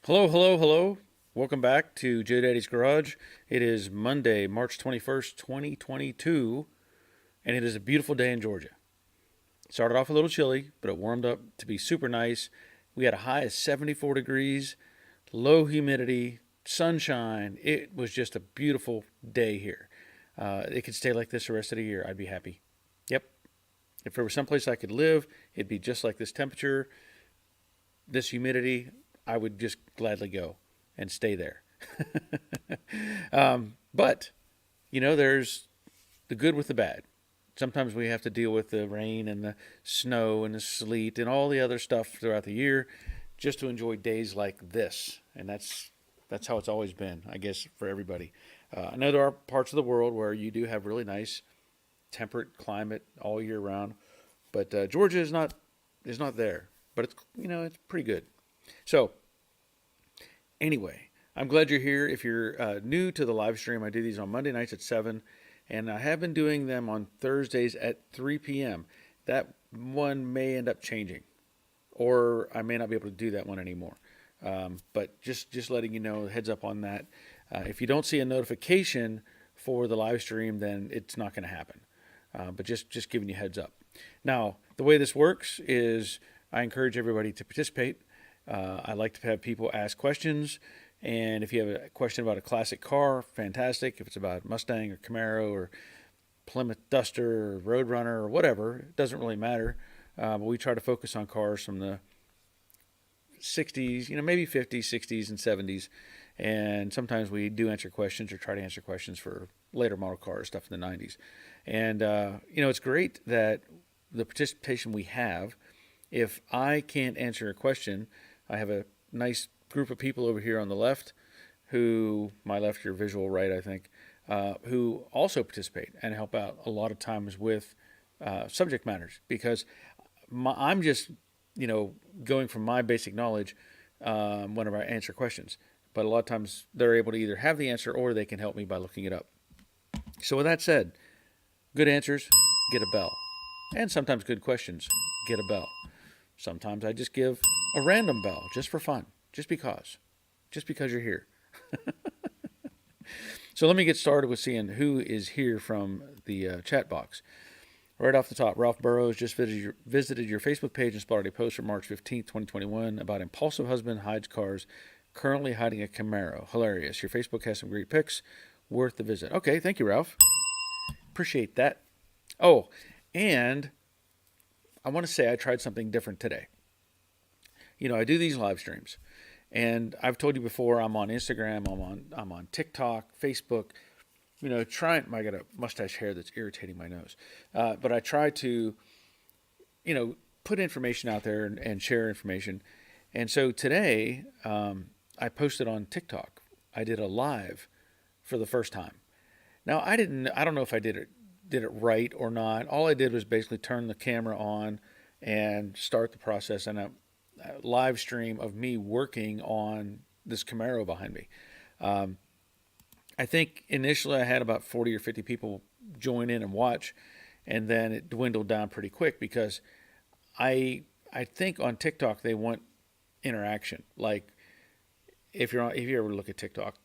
Hello, hello, hello. Welcome back to Joe Daddy's Garage. It is Monday, March 21st, 2022, and it is a beautiful day in Georgia. It started off a little chilly, but it warmed up to be super nice. We had a high of 74 degrees, low humidity, sunshine. It was just a beautiful day here. It could stay like this the rest of the year. I'd be happy. Yep. If there was someplace I could live, it'd be just like this temperature, this humidity. I would just gladly go and stay there. But, there's the good with the bad. Sometimes we have to deal with the rain and the snow and the sleet and all the other stuff throughout the year just to enjoy days like this. And that's how it's always been, I guess, for everybody. I know there are parts of the world where you do have really nice temperate climate all year round, but Georgia is not there. But it's pretty good. So, anyway, I'm glad you're here. If you're new to the live stream, I do these on Monday nights at 7, and I have been doing them on Thursdays at 3 p.m. That one may end up changing, or I may not be able to do that one anymore. But just letting you know, heads up on that. If you don't see a notification for the live stream, then it's not going to happen. But just giving you heads up. Now, the way this works is I encourage everybody to participate. I like to have people ask questions, and if you have a question about a classic car, fantastic. If it's about Mustang or Camaro or Plymouth Duster or Roadrunner or whatever, it doesn't really matter. But we try to focus on cars from the 60s, maybe 50s, 60s, and 70s. And sometimes we do answer questions or try to answer questions for later model cars, stuff in the 90s. And, it's great that the participation we have. If I can't answer a question, I have a nice group of people over here on the left my left, your visual right, I think, who also participate and help out a lot of times with subject matters because I'm just, going from my basic knowledge whenever I answer questions. But a lot of times they're able to either have the answer or they can help me by looking it up. So with that said, good answers, get a bell. And sometimes good questions, get a bell. Sometimes I just give a random bell just for fun, just because you're here. So let me get started with seeing who is here from the chat box. Right off the top, Ralph Burrows just visited your Facebook page and spotted a post from March 15th, 2021 about impulsive husband hides cars, currently hiding a Camaro. Hilarious. Your Facebook has some great pics, worth the visit. Okay, thank you, Ralph. Appreciate that. Oh, and I want to say I tried something different today. I do these live streams, and I've told you before I'm on Instagram, I'm on TikTok, Facebook. I got a mustache hair that's irritating my nose, but I try to, put information out there and share information. And so today, I posted on TikTok. I did a live for the first time. Now I don't know if I did it right or not. All I did was basically turn the camera on and start the process and a live stream of me working on this Camaro behind me. I think initially I had about 40 or 50 people join in and watch, and then it dwindled down pretty quick because I think on TikTok they want interaction. Like if you ever look at TikTok,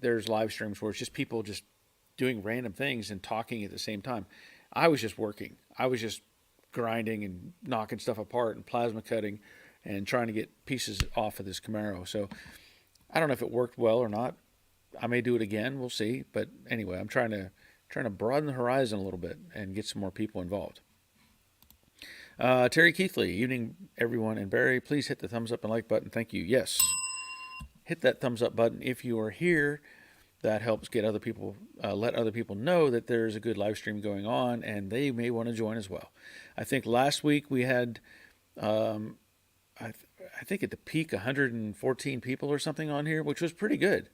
there's live streams where it's just people just doing random things and talking at the same time. I was just working. I was just grinding and knocking stuff apart and plasma cutting and trying to get pieces off of this Camaro. So I don't know if it worked well or not. I may do it again. We'll see. But anyway, I'm trying to broaden the horizon a little bit and get some more people involved. Terry Keithley, evening everyone. And Barry, please hit the thumbs up and like button. Thank you. Yes. Hit that thumbs up button if you are here. That helps get other people, let other people know that there's a good live stream going on, and they may want to join as well. I think last week we had, I think at the peak, 114 people or something on here, which was pretty good.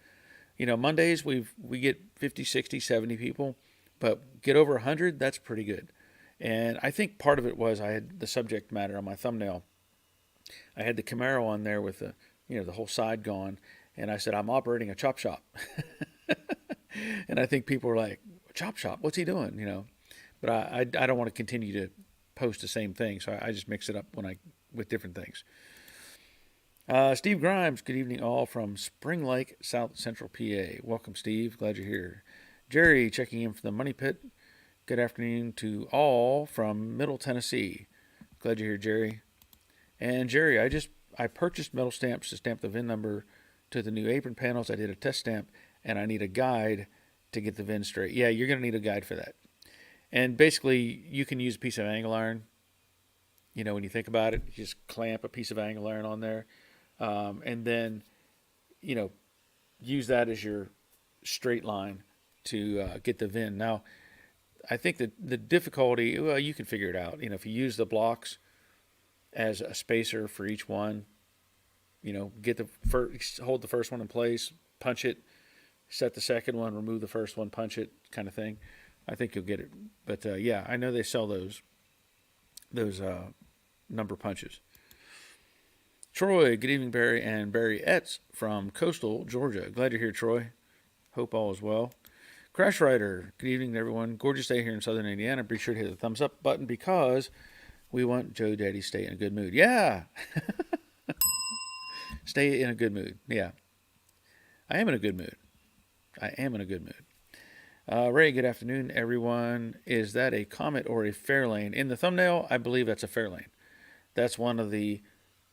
Mondays we get 50, 60, 70 people, but get over 100, that's pretty good. And I think part of it was I had the subject matter on my thumbnail. I had the Camaro on there with the whole side gone, and I said I'm operating a chop shop. And I think people were like, chop shop, what's he doing? But I don't want to continue to post the same thing, so I just mix it up with different things. Steve Grimes, good evening all from Spring Lake, South Central PA. Welcome, Steve. Glad you're here. Jerry checking in from the Money Pit. Good afternoon to all from Middle Tennessee. Glad you're here, Jerry. And Jerry, I purchased metal stamps to stamp the VIN number to the new apron panels. I did a test stamp, and I need a guide to get the VIN straight. Yeah, you're going to need a guide for that. And basically, you can use a piece of angle iron. You know, when you think about it, you just clamp a piece of angle iron on there. And then, you know, use that as your straight line to get the VIN. Now, I think that the difficulty, well, you can figure it out. You know, if you use the blocks as a spacer for each one, you know, hold the first one in place, punch it, set the second one, remove the first one, punch it, kind of thing. I think you'll get it. But yeah, I know they sell those number punches. Troy, good evening, Barry and Barry Etz from Coastal Georgia. Glad you're here, Troy. Hope all is well. Crash Rider, good evening, everyone. Gorgeous day here in Southern Indiana. Be sure to hit the thumbs up button because we want Joe Daddy to stay in a good mood. Yeah. Stay in a good mood. Yeah. I am in a good mood. Ray, good afternoon, everyone. Is that a Comet or a Fairlane? In the thumbnail, I believe that's a Fairlane. That's one of the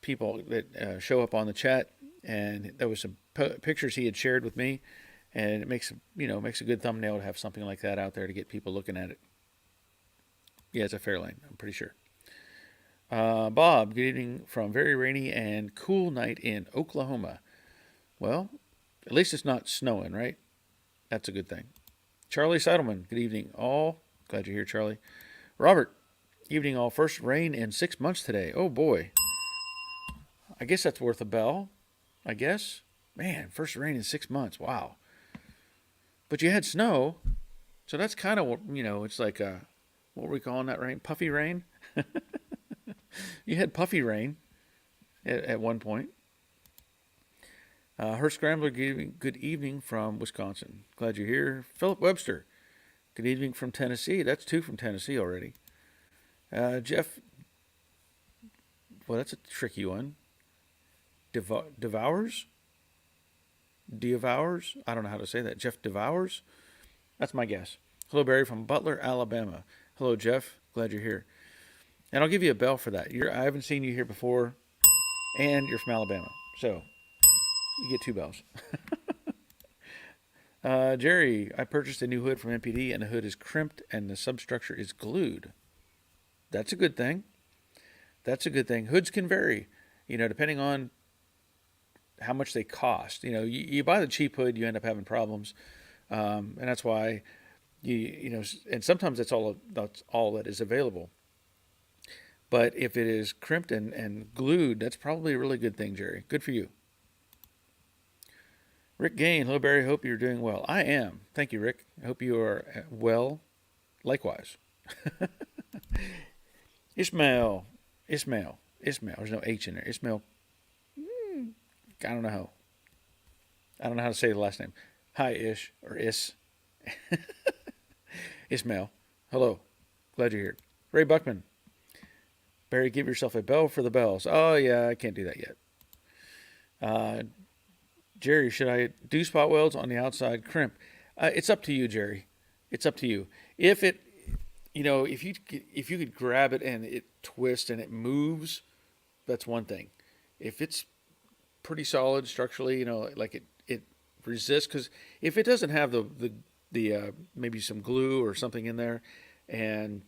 people that show up on the chat, and there was some pictures he had shared with me, and it makes a good thumbnail to have something like that out there to get people looking at it. Yeah, it's a Fairlane, I'm pretty sure. Bob, good evening from very rainy and cool night in Oklahoma. Well, at least it's not snowing, right? That's a good thing. Charlie Seidelman, good evening all. Glad you're here, Charlie. Robert, evening all. First rain in 6 months today. Oh boy. I guess that's worth a bell. I guess. Man, first rain in 6 months. Wow. But you had snow. So that's kind of, it's like what were we calling that rain? Puffy rain? You had puffy rain at one point. Her Scrambler, good evening from Wisconsin. Glad you're here. Philip Webster, good evening from Tennessee. That's 2 from Tennessee already. Jeff, well, that's a tricky one. Devours? I don't know how to say that. Jeff Devours? That's my guess. Hello, Barry from Butler, Alabama. Hello, Jeff. Glad you're here. And I'll give you a bell for that. I haven't seen you here before, and you're from Alabama. So you get 2 bells. Jerry, I purchased a new hood from MPD, and the hood is crimped, and the substructure is glued. That's a good thing. Hoods can vary, depending on how much they cost. You buy the cheap hood, you end up having problems. And that's why, and sometimes that's all that is available. But if it is crimped and glued, that's probably a really good thing, Jerry. Good for you. Rick Gain, hello, Barry. Hope you're doing well. I am. Thank you, Rick. I hope you are well. Likewise. Ismail. There's no H in there. Ismail. I don't know how to say the last name. Hi, Ish, or Is. Ismail. Hello. Glad you're here. Ray Buckman. Barry, give yourself a bell for the bells. Oh, yeah, I can't do that yet. Jerry, should I do spot welds on the outside crimp? It's up to you, Jerry. It's up to you. If you could grab it and it twists and it moves, that's one thing. If it's pretty solid structurally, like it resists, because if it doesn't have the maybe some glue or something in there and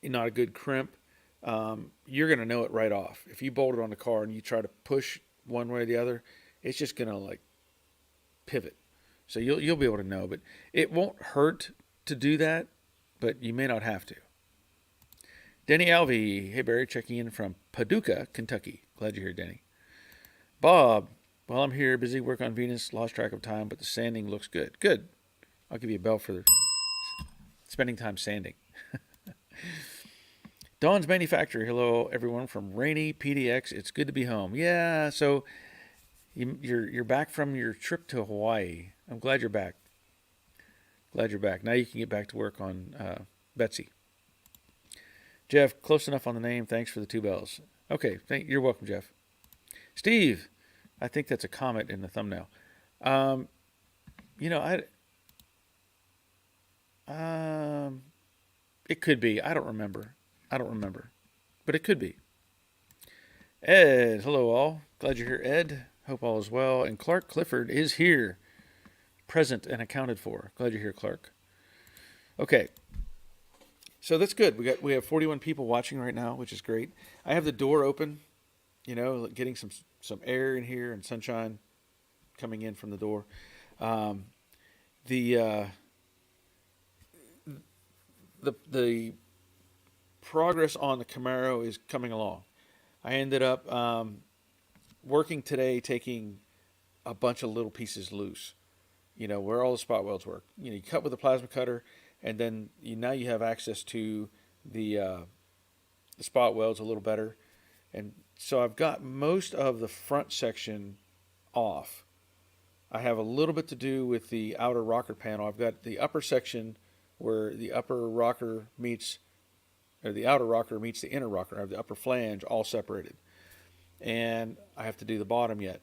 not a good crimp, you're going to know it right off. If you bolt it on the car and you try to push one way or the other, it's just going to like pivot. So you'll be able to know, but it won't hurt to do that, but you may not have to. Denny Alvey, hey Barry, checking in from Paducah, Kentucky. Glad you're here, Denny. Bob, well, I'm here, busy work on Venus, lost track of time, but the sanding looks good. Good. I'll give you a bell for spending time sanding. Dawn's Manufacturer, hello everyone from rainy PDX. It's good to be home. Yeah, so you're back from your trip to Hawaii. I'm glad you're back. Now you can get back to work on Betsy. Jeff, close enough on the name. Thanks for the 2 bells. Okay, you're welcome, Jeff. Steve, I think that's a comment in the thumbnail. Um, you know, it could be. I don't remember. But it could be. Ed, hello all. Glad you're here, Ed. Hope all is well. And Clark Clifford is here, present and accounted for. Glad you're here, Clark. Okay, so that's good. We have 41 people watching right now, which is great. I have the door open, getting some air in here and sunshine coming in from the door. The progress on the Camaro is coming along. I ended up working today, taking a bunch of little pieces loose. Where all the spot welds work. You cut with a plasma cutter, and then now you have access to the spot welds a little better. And so I've got most of the front section off. I have a little bit to do with the outer rocker panel. I've got the upper section where the upper rocker meets, or the outer rocker meets the inner rocker. I have the upper flange all separated. And I have to do the bottom yet.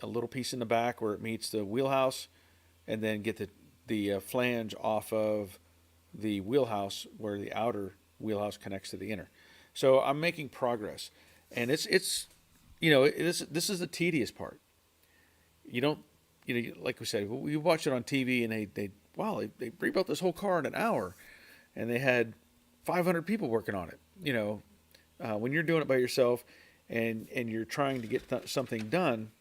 A little piece in the back where it meets the wheelhouse, and then get the flange off of the wheelhouse where the outer wheelhouse connects to the inner. So I'm making progress. And this is the tedious part. You don't, like we said, we watch it on TV and they rebuilt this whole car in an hour, and they had 500 people working on it. When you're doing it by yourself and you're trying to get something done,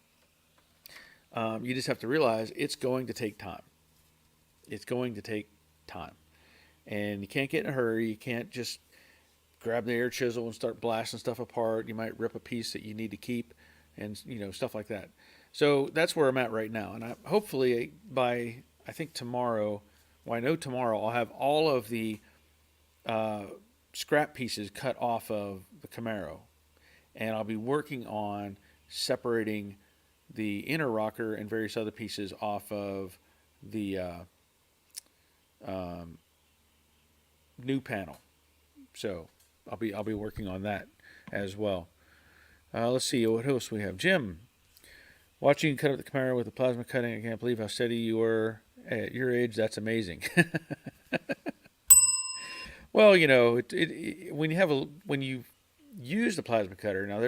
you just have to realize it's going to take time. And you can't get in a hurry. You can't just grab the air chisel and start blasting stuff apart. You might rip a piece that you need to keep, and stuff like that. So that's where I'm at right now. And hopefully by, I think tomorrow, I know tomorrow I'll have all of the scrap pieces cut off of the Camaro. And I'll be working on separating the inner rocker and various other pieces off of the new panel. So I'll be working on that as well. Let's see what else we have. Jim, watching you cut up the Camaro with a plasma cutting, I can't believe how steady you were at your age. That's amazing. Well, when you use the plasma cutter, now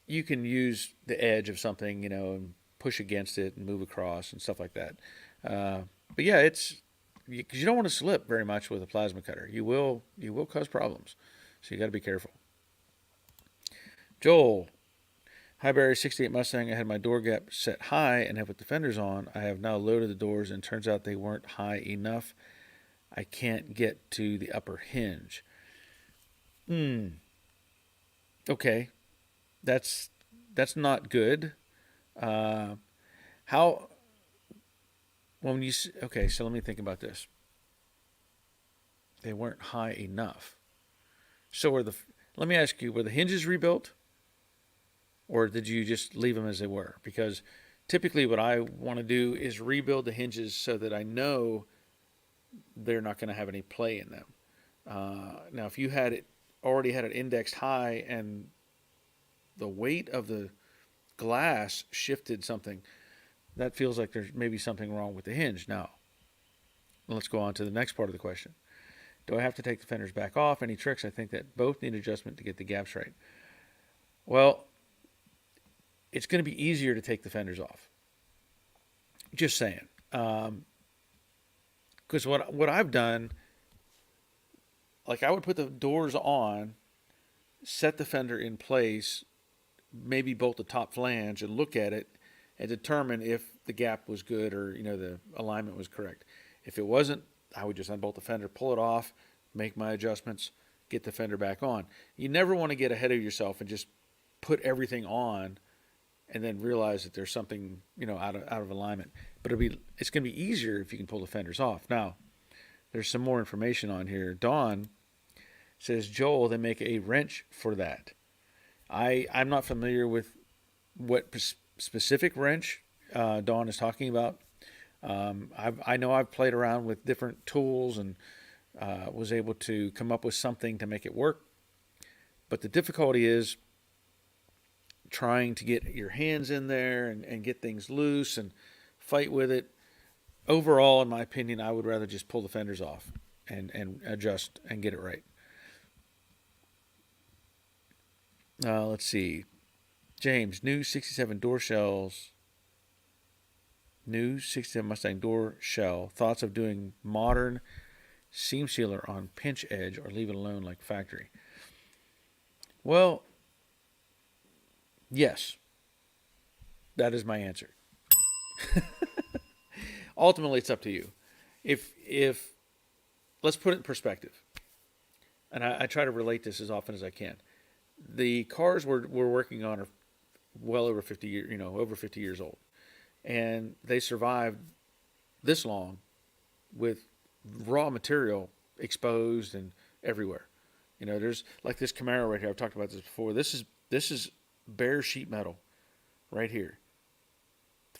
you can use the edge of something, and push against it and move across and stuff like that. But yeah, because you don't want to slip very much with a plasma cutter. You will cause problems. So you got to be careful. Joel, hi Barry, 68 Mustang. I had my door gap set high and have put the fenders on. I have now loaded the doors and turns out they weren't high enough. I can't get to the upper hinge. Okay. That's not good. Okay, so let me think about this. They weren't high enough. So let me ask you, were the hinges rebuilt? Or did you just leave them as they were? Because typically what I want to do is rebuild the hinges so that I know they're not going to have any play in them. Now, if you already had it indexed high and the weight of the glass shifted something, that feels like there's maybe something wrong with the hinge. Now, let's go on to the next part of the question. Do I have to take the fenders back off? Any tricks? I think that both need adjustment to get the gaps right. Well, it's going to be easier to take the fenders off. Just saying. Because what I've done, like I would put the doors on, set the fender in place, maybe bolt the top flange and look at it and determine if the gap was good or, the alignment was correct. If it wasn't, I would just unbolt the fender, pull it off, make my adjustments, get the fender back on. You never want to get ahead of yourself and just put everything on and then realize that there's something, out of alignment. But it's going to be easier if you can pull the fenders off. Now, there's some more information on here. Dawn says, Joel, they make a wrench for that. I'm not familiar with what specific wrench Dawn is talking about. I know I've played around with different tools and was able to come up with something to make it work. But the difficulty is trying to get your hands in there and get things loose and fight with it. Overall, in my opinion, I would rather just pull the fenders off and adjust and get it right. Let's see. James, new 67 door shells. New 67 Mustang door shell. Thoughts of doing modern seam sealer on pinch edge or leave it alone like factory? Well, yes. That is my answer. Ultimately, it's up to you. If let's put it in perspective, and I try to relate this as often as I can. The cars we're working on are well over 50 years, over 50 years old, and they survived this long with raw material exposed and everywhere. There's like this Camaro right here. I've talked about this before. This is bare sheet metal right here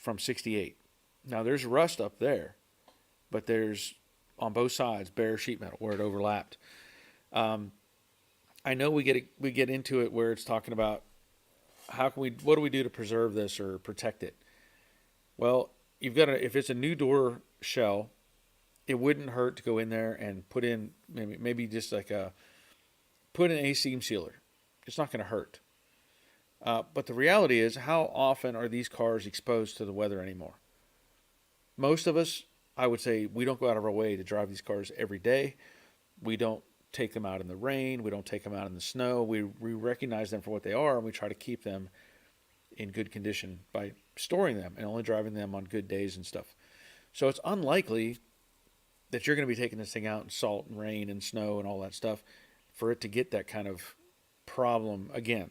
from '68. Now there's rust up there, but there's on both sides bare sheet metal where it overlapped. I know we get into it where it's talking about what do we do to preserve this or protect it? Well, if it's a new door shell, it wouldn't hurt to go in there and put in maybe just put in a seam sealer. It's not going to hurt. But the reality is, how often are these cars exposed to the weather anymore? Most of us, I would say, we don't go out of our way to drive these cars every day. We don't take them out in the rain. We don't take them out in the snow. We recognize them for what they are, and we try to keep them in good condition by storing them and only driving them on good days and stuff. So it's unlikely that you're going to be taking this thing out in salt and rain and snow and all that stuff for it to get that kind of problem again.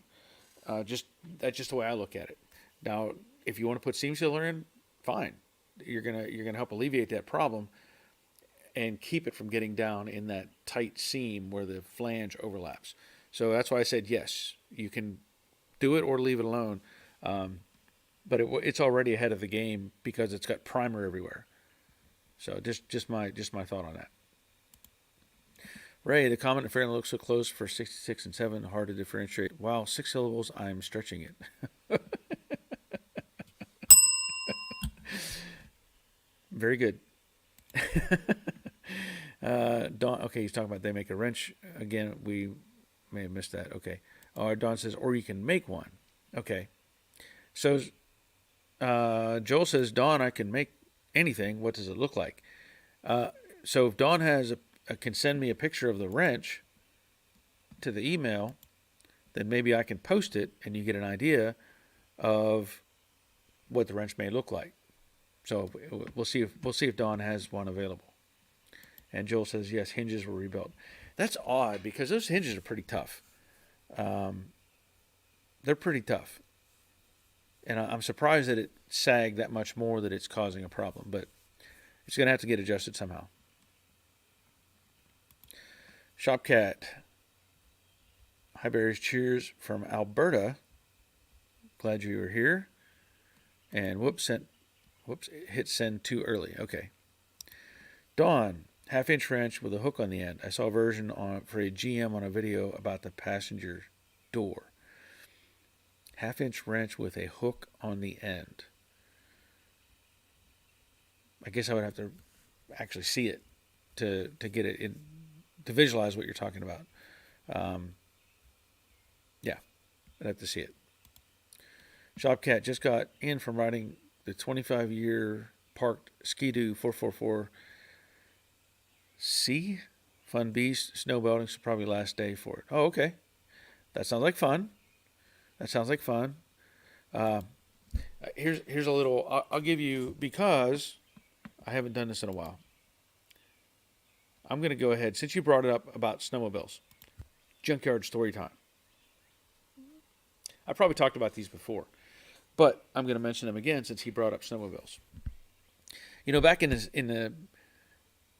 That's just the way I look at it. Now, if you want to put seam sealer in, fine. You're gonna help alleviate that problem and keep it from getting down in that tight seam where the flange overlaps. So that's why I said yes. You can do it or leave it alone, but it's already ahead of the game because it's got primer everywhere. So just my thought on that. Ray, the comment apparently looks so close for 66 and 7, hard to differentiate. Wow, 6 syllables, I'm stretching it. Very good. Don, okay, he's talking about they make a wrench. Again, we may have missed that. Okay. Don says, or you can make one. Okay. So Joel says, Don, I can make anything. What does it look like? So if Don can send me a picture of the wrench to the email, then maybe I can post it and you get an idea of what the wrench may look like. So we'll see if Don has one available. And Joel says, yes, hinges were rebuilt. That's odd because those hinges are pretty tough. They're pretty tough. And I'm surprised that it sagged that much more that it's causing a problem. But it's going to have to get adjusted somehow. Shopcat. Hi, Barry's cheers from Alberta. Glad you were here. And hit send too early. Okay. Dawn, half-inch wrench with a hook on the end. I saw a version for a GM on a video about the passenger door. Half-inch wrench with a hook on the end. I guess I would have to actually see it to get it in, to visualize what you're talking about. Yeah, I'd have to see it. Shopcat just got in from riding the 25-year parked Ski-Doo 444C. Fun beast. Snow belting's probably last day for it. Oh, okay. That sounds like fun. Here's a little, I'll give you, because I haven't done this in a while. I'm going to go ahead, since you brought it up about snowmobiles, Junkyard story time. I probably talked about these before, but I'm going to mention them again since he brought up snowmobiles. Back in the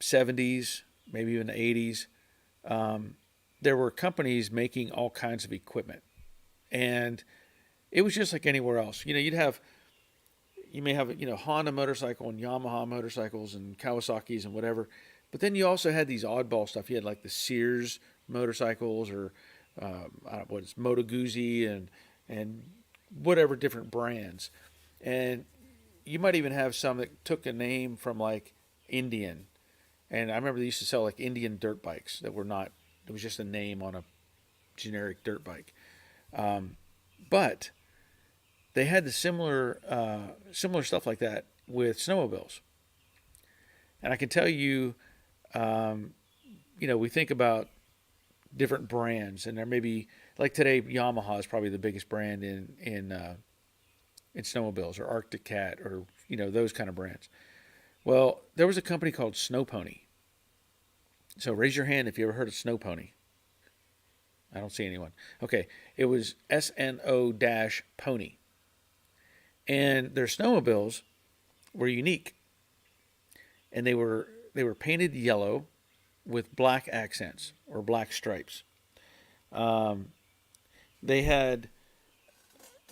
70s, maybe even the 80s, there were companies making all kinds of equipment. And it was just like anywhere else. You may have Honda motorcycle and Yamaha motorcycles and Kawasaki's and whatever. But then you also had these oddball stuff. You had like the Sears motorcycles or Moto Guzzi and whatever different brands. And you might even have some that took a name from like Indian. And I remember they used to sell like Indian dirt bikes that were not, it was just a name on a generic dirt bike. But they had the similar stuff like that with snowmobiles. And I can tell you, we think about different brands, and there may be like today, Yamaha is probably the biggest brand in snowmobiles, or Arctic Cat, or those kind of brands. Well, there was a company called Snow Pony. So raise your hand if you ever heard of Snow Pony. I don't see anyone. Okay, it was SNO-Pony, and their snowmobiles were unique, and they were painted yellow with black accents or black stripes. They had,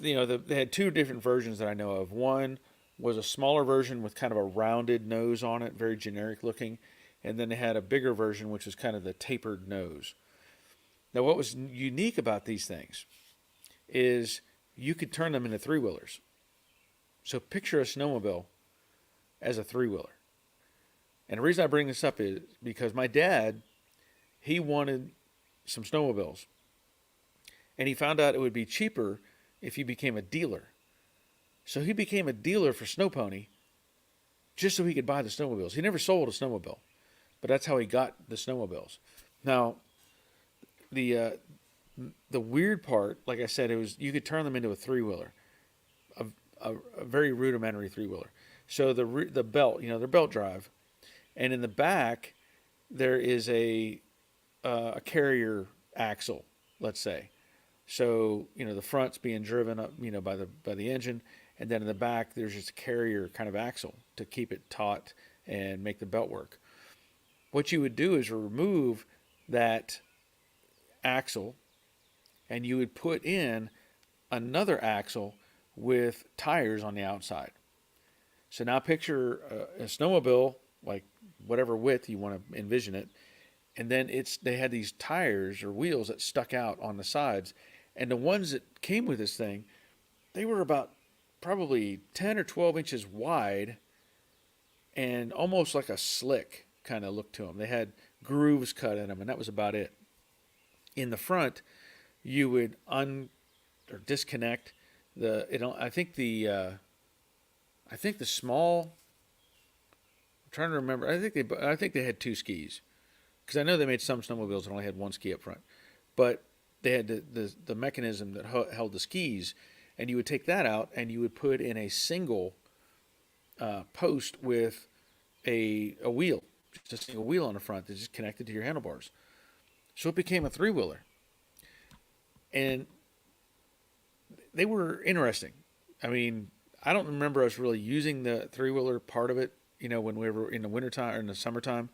they had two different versions that I know of. One was a smaller version with kind of a rounded nose on it, very generic looking, and then they had a bigger version which was kind of the tapered nose. Now, what was unique about these things is you could turn them into three-wheelers. So picture a snowmobile as a three-wheeler. And the reason I bring this up is because my dad, he wanted some snowmobiles. And he found out it would be cheaper if he became a dealer. So he became a dealer for Snow Pony just so he could buy the snowmobiles. He never sold a snowmobile, but that's how he got the snowmobiles. Now, the weird part, like I said, it was you could turn them into a three-wheeler, a very rudimentary three-wheeler. So the belt, they're belt drive, and in the back there is a carrier axle, let's say. So the front's being driven up, by the engine, and then in the back there's just a carrier kind of axle to keep it taut and make the belt work. What you would do is remove that axle, and you would put in another axle with tires on the outside. So now picture a snowmobile, like whatever width you want to envision it, and then they had these tires or wheels that stuck out on the sides, and the ones that came with this thing, they were about probably 10 or 12 inches wide and almost like a slick kind of look to them. They had grooves cut in them, and that was about it. In the front, you would or disconnect I think the small. I'm trying to remember. I think they had two skis, because I know they made some snowmobiles that only had one ski up front, but they had the mechanism that held the skis, and you would take that out and you would put in a single post with a wheel, just a single wheel on the front that's just connected to your handlebars. So it became a three-wheeler. And they were interesting. I mean, I don't remember us really using the three-wheeler part of it, when we were in the wintertime or in the summertime,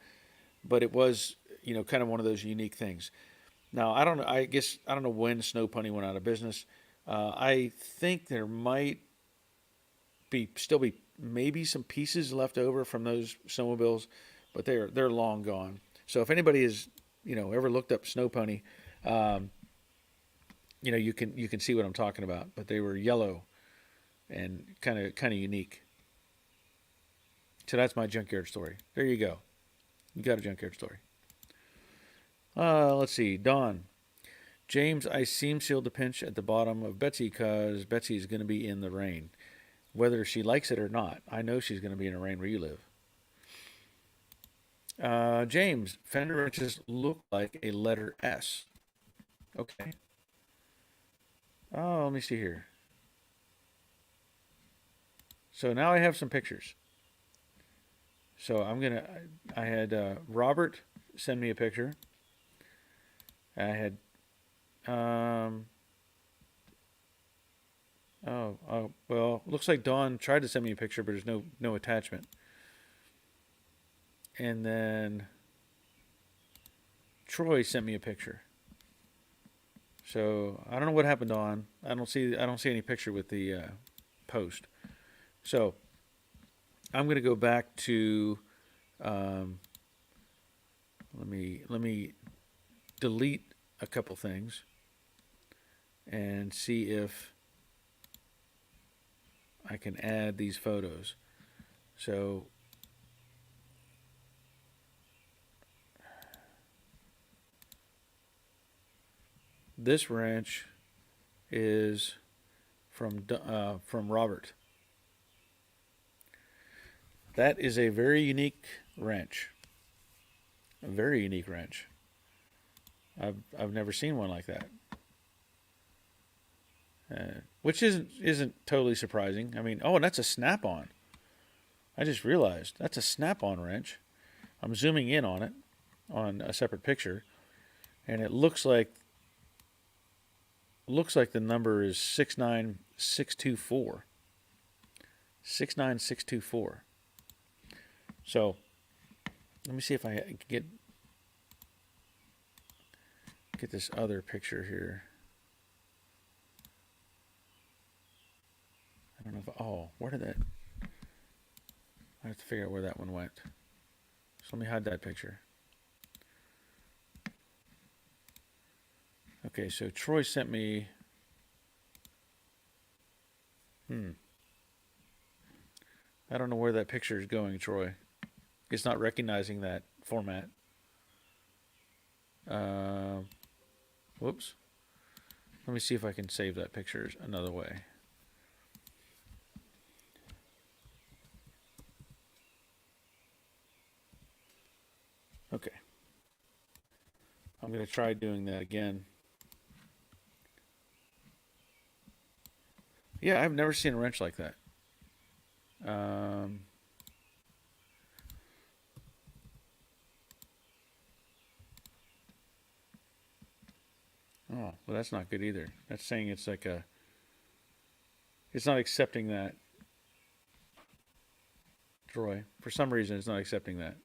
but it was, kind of one of those unique things. Now, I don't know when Snow Pony went out of business. I think there might still be maybe some pieces left over from those snowmobiles, but they're long gone. So if anybody is ever looked up Snow Pony, you can see what I'm talking about. But they were yellow and kind of unique. So that's my junkyard story. There you go. You got a junkyard story. Let's see. Dawn. James, I seam sealed the pinch at the bottom of Betsy because Betsy is going to be in the rain. Whether she likes it or not, I know she's going to be in the rain where you live. James, fender wrenches look like a letter S. Okay. Oh, let me see here. So now I have some pictures. So I had Robert send me a picture. I had, well, looks like Dawn tried to send me a picture, but there's no attachment. And then Troy sent me a picture. So I don't know what happened on. I don't see any picture with the post. So I'm going to go back to. Let me delete a couple things and see if I can add these photos. So this wrench is from Robert. That is a very unique wrench. A very unique wrench. I've never seen one like that. Which isn't totally surprising. I mean, oh, and that's a snap-on. I just realized that's a snap-on wrench. I'm zooming in on it on a separate picture, and it looks like the number is 69624. 69624. So let me see if I can get this other picture here. I don't know if, oh, where did that, I have to figure out where that one went. So let me hide that picture. Okay, so Troy sent me, I don't know where that picture is going, Troy. It's not recognizing that format. Whoops. Let me see if I can save that picture another way. Okay. I'm going to try doing that again. Yeah, I've never seen a wrench like that. Oh, well, that's not good either. That's saying it's like it's not accepting that. Troy, for some reason, it's not accepting that.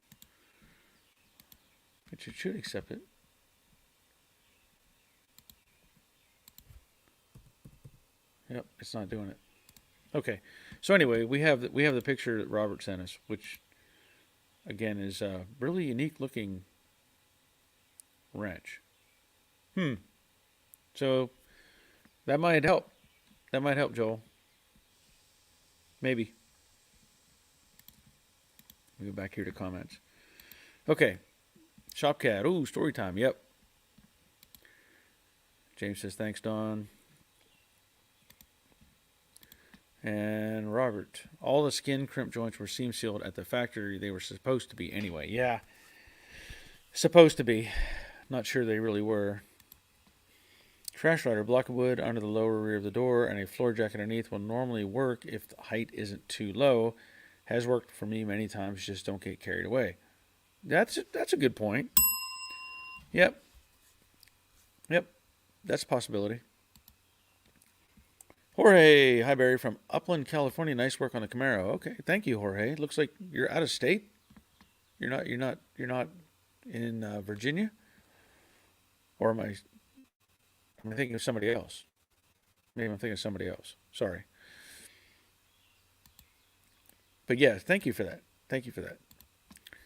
It should accept it. Yep, it's not doing it. Okay, so anyway, we have the picture that Robert sent us, which again is a really unique looking wrench. So that might help. That might help, Joel. Maybe. We go back here to comments. Okay, Shopcat. Ooh, story time. Yep. James says thanks, Don. And Robert, all the skin crimp joints were seam sealed at the factory. They were supposed to be anyway. Yeah, supposed to be. Not sure they really were. Trash rider, block of wood under the lower rear of the door and a floor jack underneath will normally work if the height isn't too low. Has worked for me many times, just don't get carried away. That's a good point. Yep. That's a possibility. Jorge, hi Barry from Upland, California. Nice work on the Camaro. Okay, thank you, Jorge. Looks like you're out of state. You're not in Virginia, or am I thinking of somebody else? Maybe I'm thinking of somebody else. Sorry. But yeah, thank you for that. Thank you for that.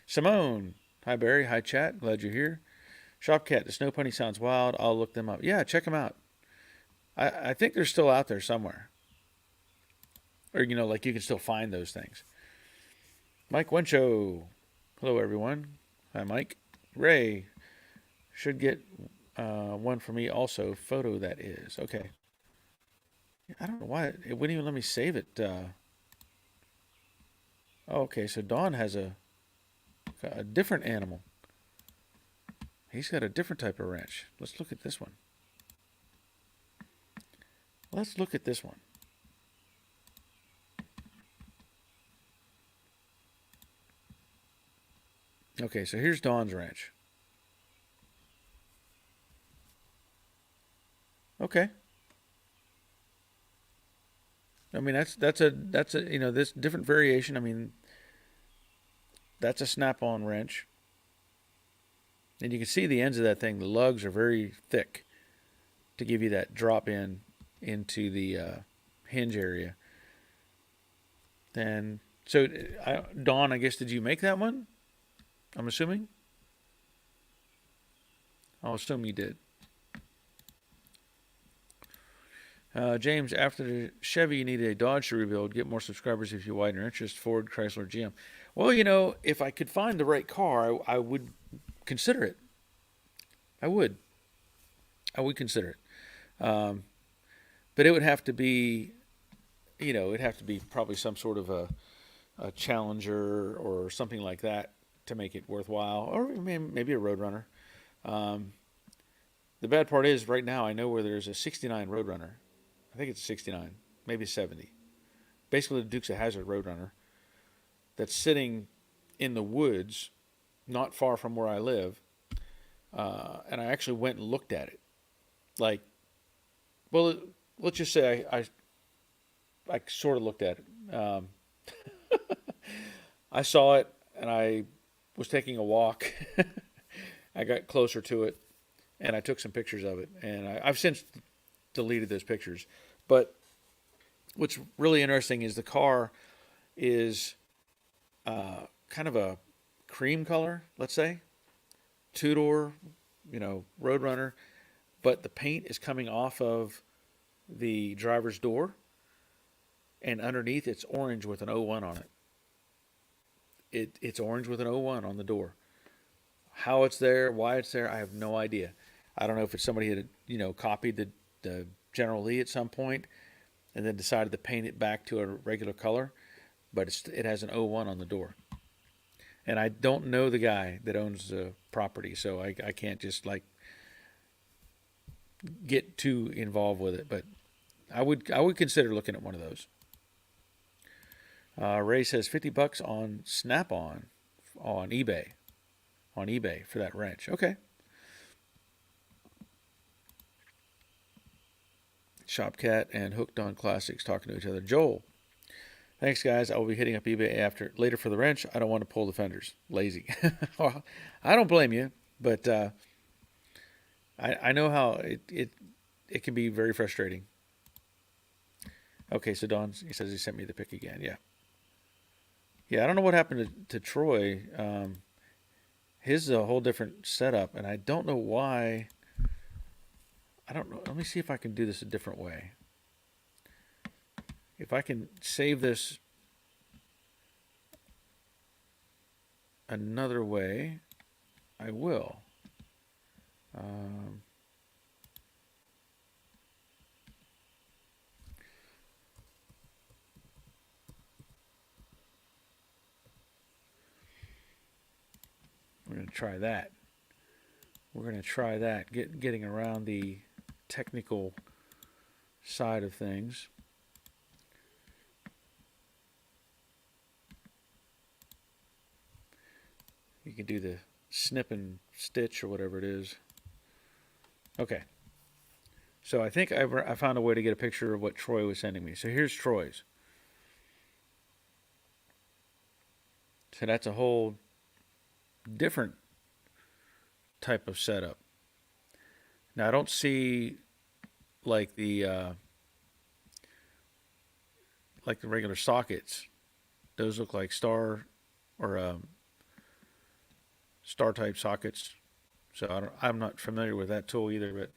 Simone, hi Barry, hi chat. Glad you're here. Shopcat, the Snow Pony sounds wild. I'll look them up. Yeah, check them out. I think they're still out there somewhere. Or, like you can still find those things. Mike Wencho. Hello, everyone. Hi, Mike. Ray. Should get one for me also. Photo, that is. Okay. I don't know why. It wouldn't even let me save it. Okay, so Don has a different animal. He's got a different type of wrench. Let's look at this one. Let's look at this one. Okay, so here's Don's wrench. Okay. I mean that's a this different variation. I mean that's a snap-on wrench. And you can see the ends of that thing. The lugs are very thick to give you that drop in into the hinge area. And so, Dawn, I guess, did you make that one? I'm assuming. I'll assume you did. James, after the Chevy, you need a Dodge to rebuild. Get more subscribers if you widen your interest. Ford, Chrysler, GM. Well, if I could find the right car, I would consider it. I would. I would consider it. But it would have to be, it'd have to be probably some sort of a Challenger or something like that to make it worthwhile, or maybe a Roadrunner. The bad part is right now I know where there's a 69 Roadrunner. I think it's a 69, maybe 70. Basically the Dukes of Hazzard Roadrunner that's sitting in the woods not far from where I live. And I actually went and looked at it. Let's just say I sort of looked at it. I saw it and I was taking a walk. I got closer to it and I took some pictures of it. And I've since deleted those pictures. But what's really interesting is the car is kind of a cream color, let's say. Two-door, Roadrunner. But the paint is coming off of the driver's door. And underneath it's orange with an 01 on it. It's orange with an 01 on the door. How it's there, why it's there, I have no idea. I don't know if it's somebody had, copied the General Lee at some point and then decided to paint it back to a regular color, but it has an 01 on the door. And I don't know the guy that owns the property, so I can't just get too involved with it. But I would consider looking at one of those. Ray says $50 on Snap-on on eBay for that wrench. Okay. Shopcat and Hooked on Classics talking to each other. Joel, thanks guys. I will be hitting up eBay later for the wrench. I don't want to pull the fenders. Lazy. Well, I don't blame you, but I know how it can be very frustrating. Okay, so Don, he says he sent me the pic again. Yeah, I don't know what happened to Troy. His is a whole different setup, and I don't know why. I don't know. Let me see if I can do this a different way. If I can save this another way, I will. We're going to try that. We're going to try that, getting around the technical side of things. You can do the snip and stitch or whatever it is. Okay. So I think I found a way to get a picture of what Troy was sending me. So here's Troy's. So that's a whole different type of setup. Now I don't see like the regular sockets. Those look like star or star type sockets. So I'm not familiar with that tool either, but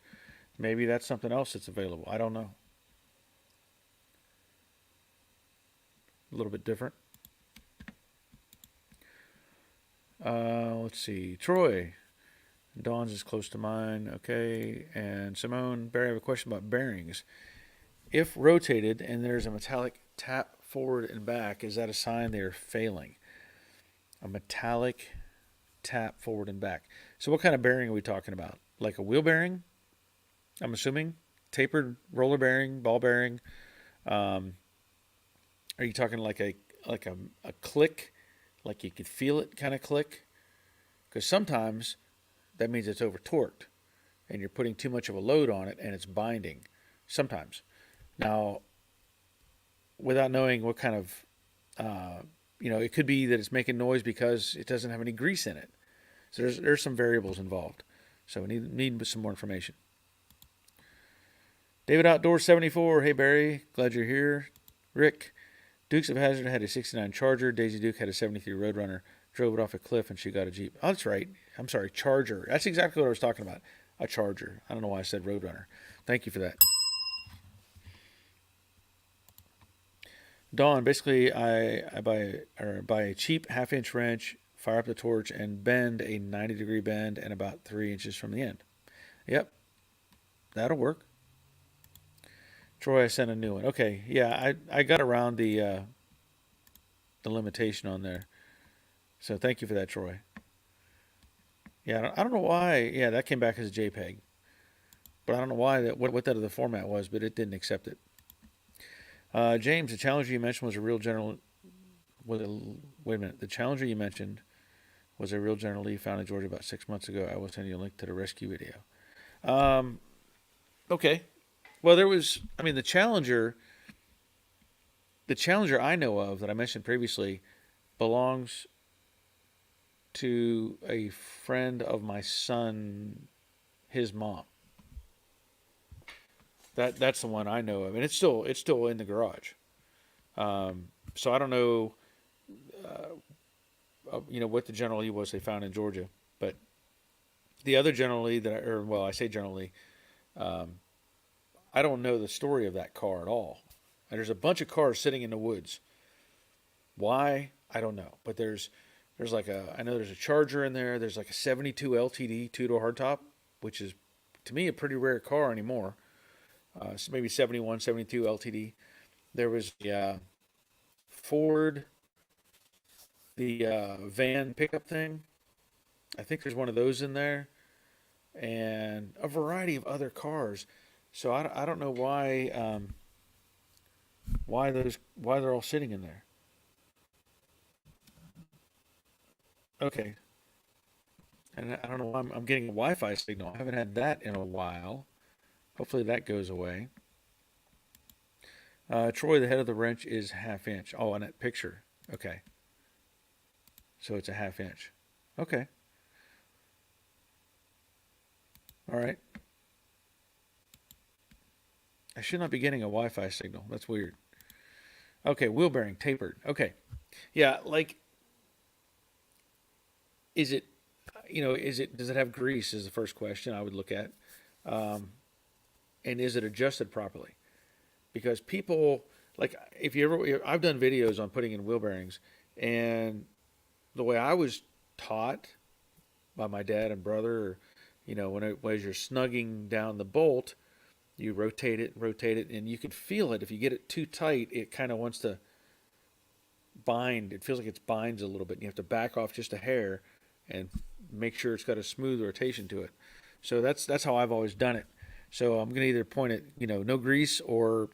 maybe that's something else that's available. I don't know. A little bit different. Let's see. Troy. Dawn's is close to mine. Okay. And Simone, Barry, I have a question about bearings. If rotated and there's a metallic tap forward and back, is that a sign they're failing? A metallic tap forward and back. So what kind of bearing are we talking about? Like a wheel bearing? I'm assuming. Tapered roller bearing, ball bearing. Are you talking like a click? Like you could feel it kind of click? Because sometimes that means it's over torqued and you're putting too much of a load on it and it's binding. Sometimes. Now, without knowing what kind of, it could be that it's making noise because it doesn't have any grease in it. So there's some variables involved. So we need some more information. David Outdoors 74. Hey, Barry. Glad you're here. Rick. Dukes of Hazzard had a 69 Charger. Daisy Duke had a 73 Roadrunner. Drove it off a cliff and she got a Jeep. Oh, that's right. I'm sorry. Charger. That's exactly what I was talking about. A Charger. I don't know why I said Roadrunner. Thank you for that. Dawn, basically, I buy a cheap half-inch wrench, fire up the torch, and bend a 90-degree bend and about 3 inches from the end. Yep, that'll work. Troy, I sent a new one. Okay, yeah, I got around the limitation on there. So thank you for that, Troy. Yeah, I don't know why. Yeah, that came back as a JPEG, but I don't know why what that other format was, but it didn't accept it. James, the Challenger you mentioned was a real general. Was a, wait a minute. The Challenger you mentioned was a real General Lee found in Georgia about 6 months ago. I will send you a link to the rescue video. Um, okay. Well, there was. I mean, the Challenger I know of that I mentioned previously belongs to a friend of my son, his mom. That's the one I know of, and it's still in the garage. So I don't know, what the General Lee was they found in Georgia, but the other General Lee I say General Lee, I don't know the story of that car at all. And there's a bunch of cars sitting in the woods. Why? I don't know. But there's like I know there's a Charger in there. There's like a 72 LTD two-door hardtop, which is to me a pretty rare car anymore. So maybe 71, 72 LTD. There was Ford, the van pickup thing. I think there's one of those in there, and a variety of other cars. So I don't know why they're all sitting in there. Okay, and I don't know why I'm getting a Wi-Fi signal. I haven't had that in a while. Hopefully that goes away. Troy, the head of the wrench is half inch. Oh, on that picture. Okay, so it's a half inch. Okay, all right. I should not be getting a Wi-Fi signal. That's weird. Okay, wheel bearing tapered. Okay, yeah. Like, is it, does it have grease? Is the first question I would look at, and is it adjusted properly? Because people like if you ever, I've done videos on putting in wheel bearings, and the way I was taught by my dad and brother, as you're snugging down the bolt, you rotate it, and you can feel it. If you get it too tight, it kind of wants to bind. It feels like it binds a little bit. And you have to back off just a hair and make sure it's got a smooth rotation to it. So that's how I've always done it. So I'm gonna either point at no grease, or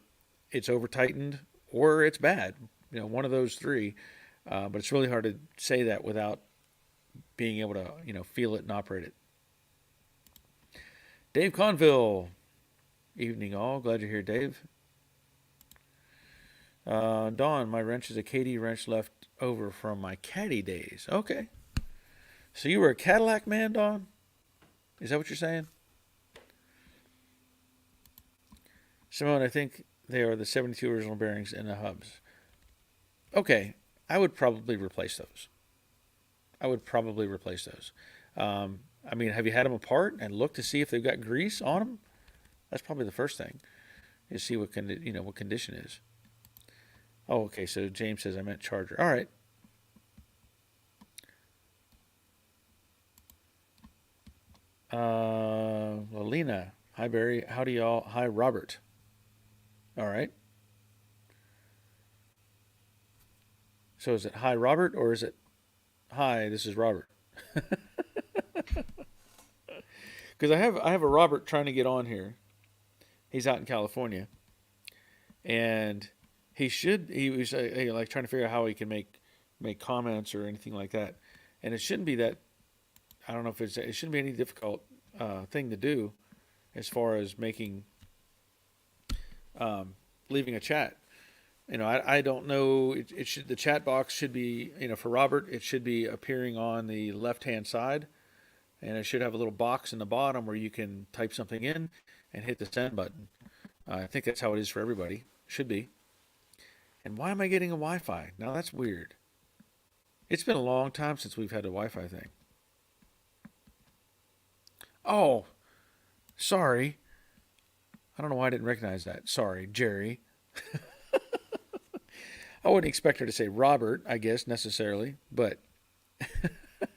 it's over tightened, or it's bad. One of those three. But it's really hard to say that without being able to feel it and operate it. Dave Conville, evening all. Glad you're here, Dave. Dawn, my wrench is a KD wrench left over from my Caddy days. Okay. So you were a Cadillac man, Dawn? Is that what you're saying? Simone, I think they are the 72 original bearings and the hubs. Okay. I would probably replace those. I would probably replace those. I mean, have you had them apart and looked to see if they've got grease on them? That's probably the first thing. Is see what condition is. Oh, okay. So James says I meant Charger. All right. Lena, hi Barry. How do y'all? Hi Robert. All right. So is it hi Robert, or is it hi? This is Robert. Because I have a Robert trying to get on here. He's out in California, and he was like trying to figure out how he can make comments or anything like that, and it shouldn't be that. I don't know if it shouldn't be any difficult thing to do as far as making leaving a chat. I don't know. It should the chat box should be for Robert. It should be appearing on the left hand side, and it should have a little box in the bottom where you can type something in and hit the send button. I think that's how it is for everybody. Should be. And why am I getting a Wi-Fi? Now that's weird. It's been a long time since we've had a Wi-Fi thing. Oh, sorry. I don't know why I didn't recognize that. Sorry, Jerry. I wouldn't expect her to say Robert, I guess, necessarily, but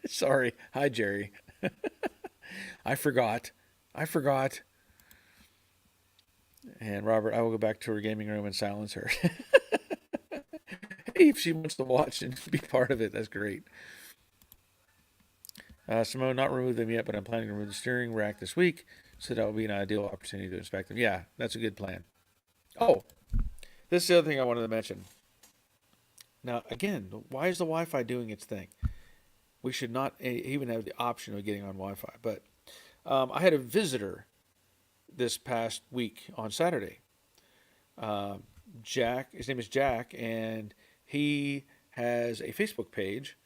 sorry. Hi, Jerry. I forgot. I forgot. And Robert, I will go back to her gaming room and silence her. Hey, if she wants to watch and be part of it, that's great. Simone, not removed them yet, but I'm planning to remove the steering rack this week, so that will be an ideal opportunity to inspect them. Yeah, that's a good plan. Oh, this is the other thing I wanted to mention. Now, again, why is the Wi-Fi doing its thing? We should not even have the option of getting on Wi-Fi. But I had a visitor this past week on Saturday. Jack, his name is Jack, and he has a Facebook page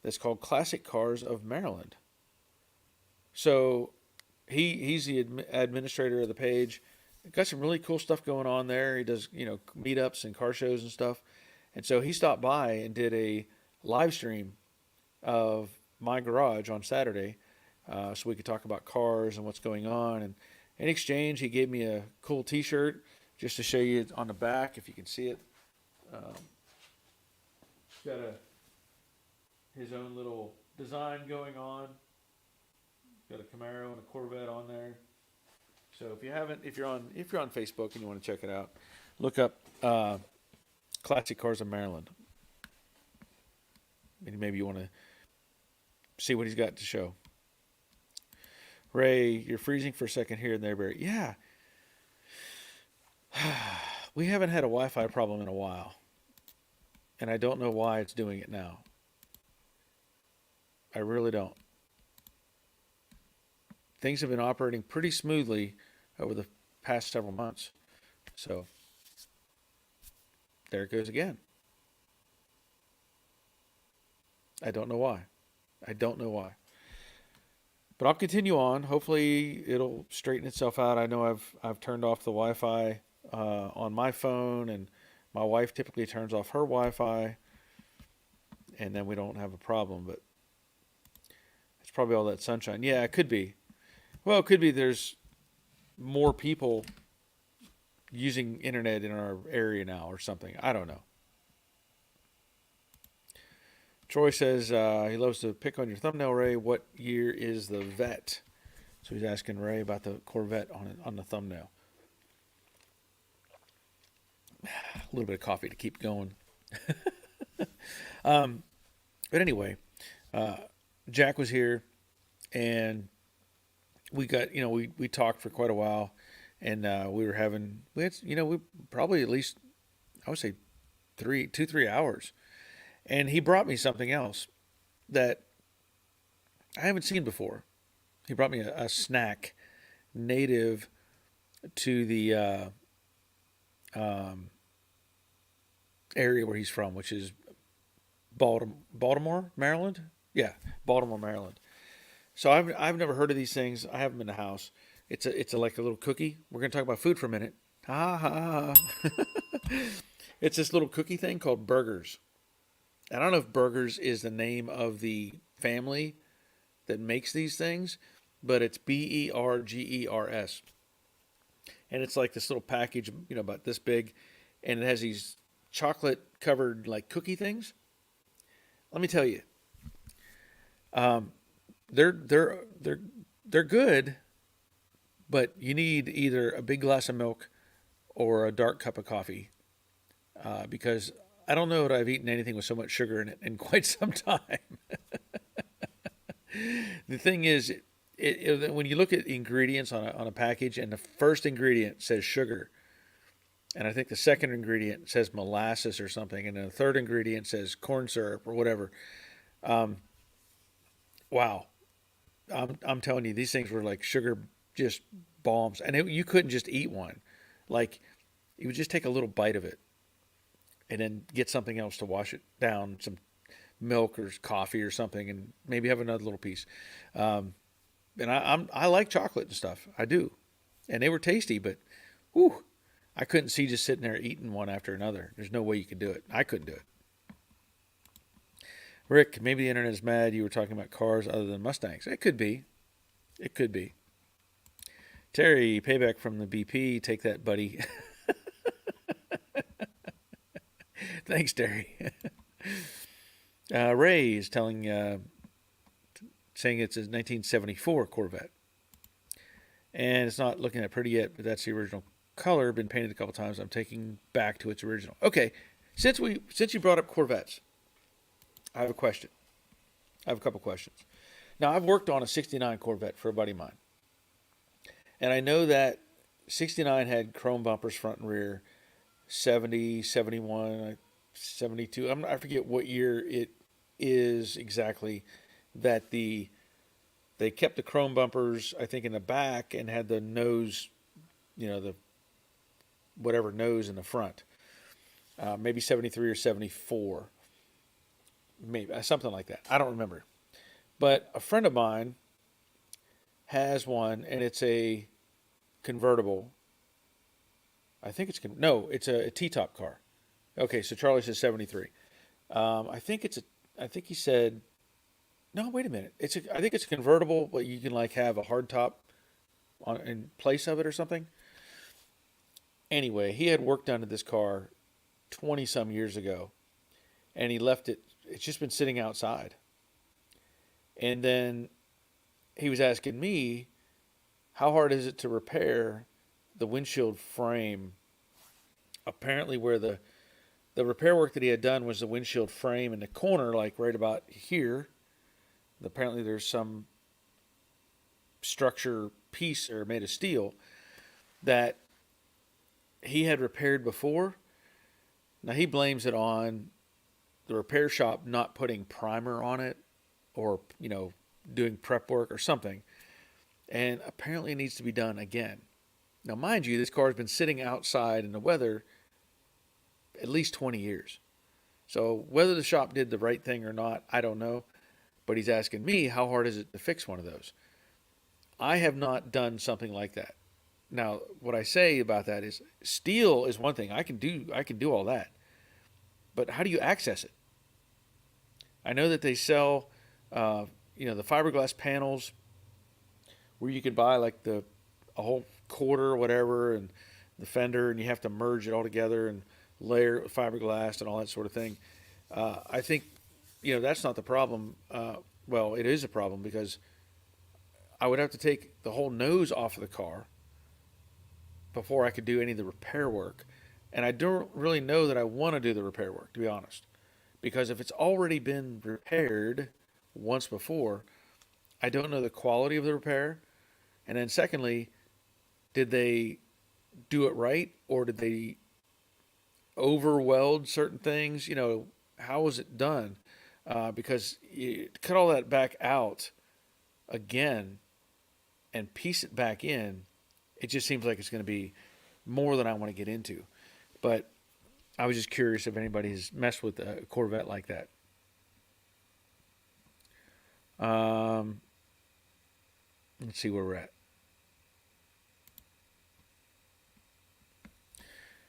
that's called Classic Cars of Maryland. So he's the administrator of the page. Got some really cool stuff going on there. He does, meetups and car shows and stuff. And so he stopped by and did a live stream of my garage on Saturday, so we could talk about cars and what's going on. And in exchange, he gave me a cool T-shirt just to show you on the back, if you can see it. Got his own little design going on. Got a Camaro and a Corvette on there. So if you're on Facebook and you want to check it out, look up Classic Cars of Maryland. And maybe you want to see what he's got to show. Ray, you're freezing for a second here and there, Barry. Yeah. We haven't had a Wi-Fi problem in a while. And I don't know why it's doing it now. I really don't. Things have been operating pretty smoothly over the past several months. So there it goes again. I don't know why. But I'll continue on. Hopefully it'll straighten itself out. I know I've turned off the Wi-Fi on my phone, and my wife typically turns off her Wi-Fi, and then we don't have a problem. But it's probably all that sunshine. Yeah, it could be. Well, it could be there's more people using internet in our area now or something. I don't know. Troy says he loves to pick on your thumbnail, Ray. What year is the Vet? So he's asking Ray about the Corvette on the thumbnail. A little bit of coffee to keep going. But anyway, Jack was here, and we got, we talked for quite a while, and we probably at least, I would say 3 hours. And he brought me something else that I haven't seen before. He brought me a snack native to the area where he's from, which is Baltimore, Maryland. Yeah, Baltimore, Maryland. So I've never heard of these things. I have them in the house. It's like a little cookie. We're gonna talk about food for a minute. Ha ha ha. It's this little cookie thing called Bergers. I don't know if Bergers is the name of the family that makes these things, but it's Bergers. And it's like this little package, about this big, and it has these chocolate covered like cookie things. Let me tell you, they're good, but you need either a big glass of milk or a dark cup of coffee, because I don't know that I've eaten anything with so much sugar in it in quite some time. The thing is, when you look at ingredients on a package, and the first ingredient says sugar, and I think the second ingredient says molasses or something, and then the third ingredient says corn syrup or whatever. Wow. I'm telling you, these things were like sugar, just bombs. And you couldn't just eat one. Like, you would just take a little bite of it and then get something else to wash it down, some milk or coffee or something, and maybe have another little piece. And I like chocolate and stuff. I do. And they were tasty, but whew, I couldn't see just sitting there eating one after another. There's no way you could do it. I couldn't do it. Rick, maybe the internet is mad you were talking about cars other than Mustangs. It could be. It could be. Terry, payback from the BP. Take that, buddy. Thanks, Terry. Ray is saying it's a 1974 Corvette. And it's not looking that pretty yet, but that's the original color. Been painted a couple times. I'm taking back to its original. Okay, since you brought up Corvettes, I have a question. I have a couple questions. Now, I've worked on a 69 Corvette for a buddy of mine. And I know that 69 had chrome bumpers front and rear, 70, 71, 72. I forget what year it is exactly that they kept the chrome bumpers, I think, in the back and had the nose, the whatever nose in the front. Maybe 73 or 74. Maybe something like that. I don't remember. But a friend of mine has one, and it's a convertible. I think it's a T-top car. Okay, so Charlie says 73. I think he said, no, wait a minute. I think it's a convertible, but you can like have a hard top in place of it or something. Anyway, he had work done to this car 20 some years ago, and he left it. It's just been sitting outside. And then he was asking me, how hard is it to repair the windshield frame? Apparently where the repair work that he had done was the windshield frame in the corner, like right about here. Apparently there's some structure piece or made of steel that he had repaired before. Now he blames it on the repair shop not putting primer on it or, doing prep work or something. And apparently it needs to be done again. Now, mind you, this car has been sitting outside in the weather at least 20 years. So whether the shop did the right thing or not, I don't know. But he's asking me, how hard is it to fix one of those? I have not done something like that. Now, what I say about that is steel is one thing. I can do all that. But how do you access it? I know that they sell, the fiberglass panels where you could buy like a whole quarter or whatever and the fender, and you have to merge it all together and layer it with fiberglass and all that sort of thing. I think, that's not the problem. Well, it is a problem because I would have to take the whole nose off of the car before I could do any of the repair work. And I don't really know that I want to do the repair work, to be honest. Because if it's already been repaired once before, I don't know the quality of the repair. And then secondly, did they do it right, or did they over weld certain things? How was it done? Because you cut all that back out again and piece it back in, it just seems like it's going to be more than I want to get into. But I was just curious if anybody's messed with a Corvette like that. Let's see where we're at.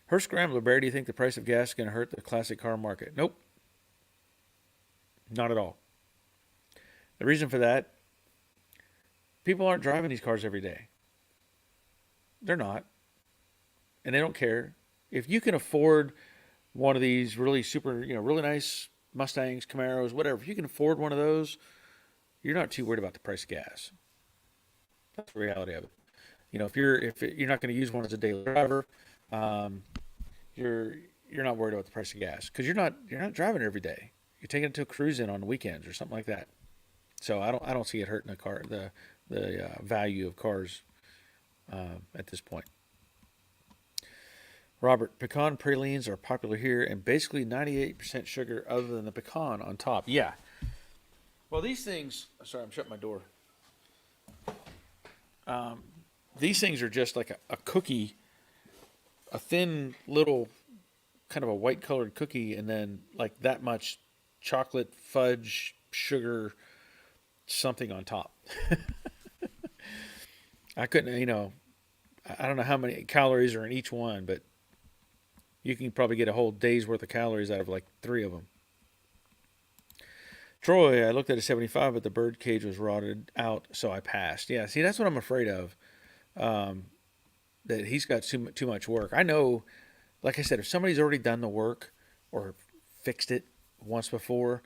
Her Scrambler Bear, do you think the price of gas is going to hurt the classic car market? Nope. Not at all. The reason for that, people aren't driving these cars every day. They're not. And they don't care. If you can afford one of these really super, really nice Mustangs, Camaros, whatever, if you can afford one of those, you're not too worried about the price of gas. That's the reality of it. If you're not going to use one as a daily driver, you're not worried about the price of gas because you're not driving it every day. You're taking it to a cruise in on the weekends or something like that. So I don't see it hurting the value of cars at this point. Robert, pecan pralines are popular here and basically 98% sugar other than the pecan on top. Yeah. Well, these things, sorry, I'm shutting my door. These things are just like a cookie, a thin little kind of a white colored cookie, and then like that much chocolate, fudge, sugar, something on top. I couldn't, I don't know how many calories are in each one, but you can probably get a whole day's worth of calories out of like 3 of them. Troy, I looked at a 75, but the Birdcage was rotted out, so I passed. Yeah, see, that's what I'm afraid of, that he's got too much work. I know, like I said, if somebody's already done the work or fixed it once before.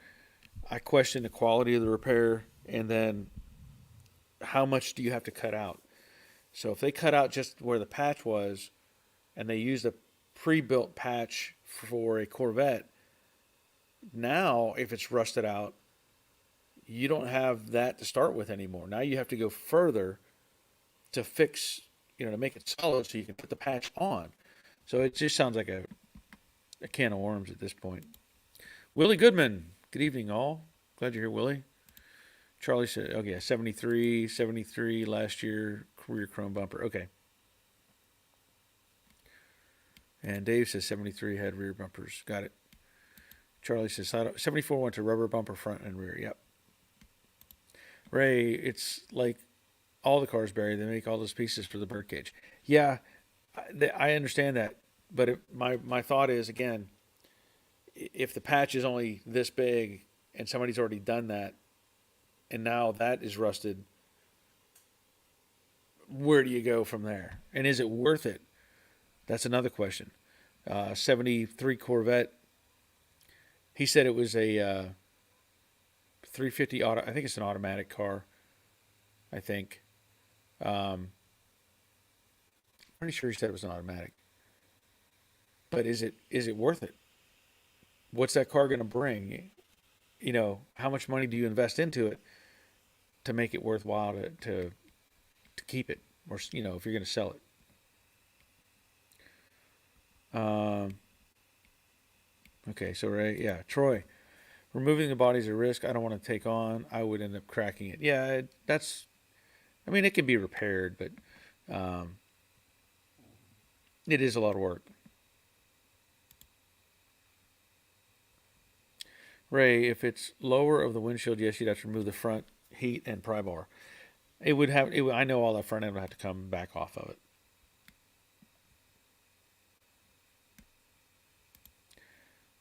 I question the quality of the repair, and then how much do you have to cut out? So if they cut out just where the patch was, and they used a pre-built patch for a Corvette, now if it's rusted out, you don't have that to start with anymore. Now you have to go further to fix, to make it solid so you can put the patch on. So it just sounds like a can of worms at this point. Willie Goodman, good evening all. Glad you're here, Willie. Charlie said, okay, 73 last year, rear chrome bumper. Okay. And Dave says 73 had rear bumpers. Got it. Charlie says 74 went to rubber bumper front and rear. Yep. Ray, it's like all the cars, Barry, they make all those pieces for the Birdcage. Yeah, I understand that. But my thought is, again, if the patch is only this big and somebody's already done that, and now that is rusted, where do you go from there? And is it worth it? That's another question. 73 Corvette. He said it was a 350 auto. I think it's an automatic car. I think. Pretty sure he said it was an automatic. But is it worth it? What's that car going to bring? How much money do you invest into it to make it worthwhile to keep it, or if you're going to sell it? Okay, so right, yeah, Troy, removing the body is a risk I don't want to take on. I would end up cracking it. Yeah, it can be repaired, but it is a lot of work. Ray, if it's lower of the windshield, yes, you'd have to remove the front heat and pry bar. I know all that front end would have to come back off of it.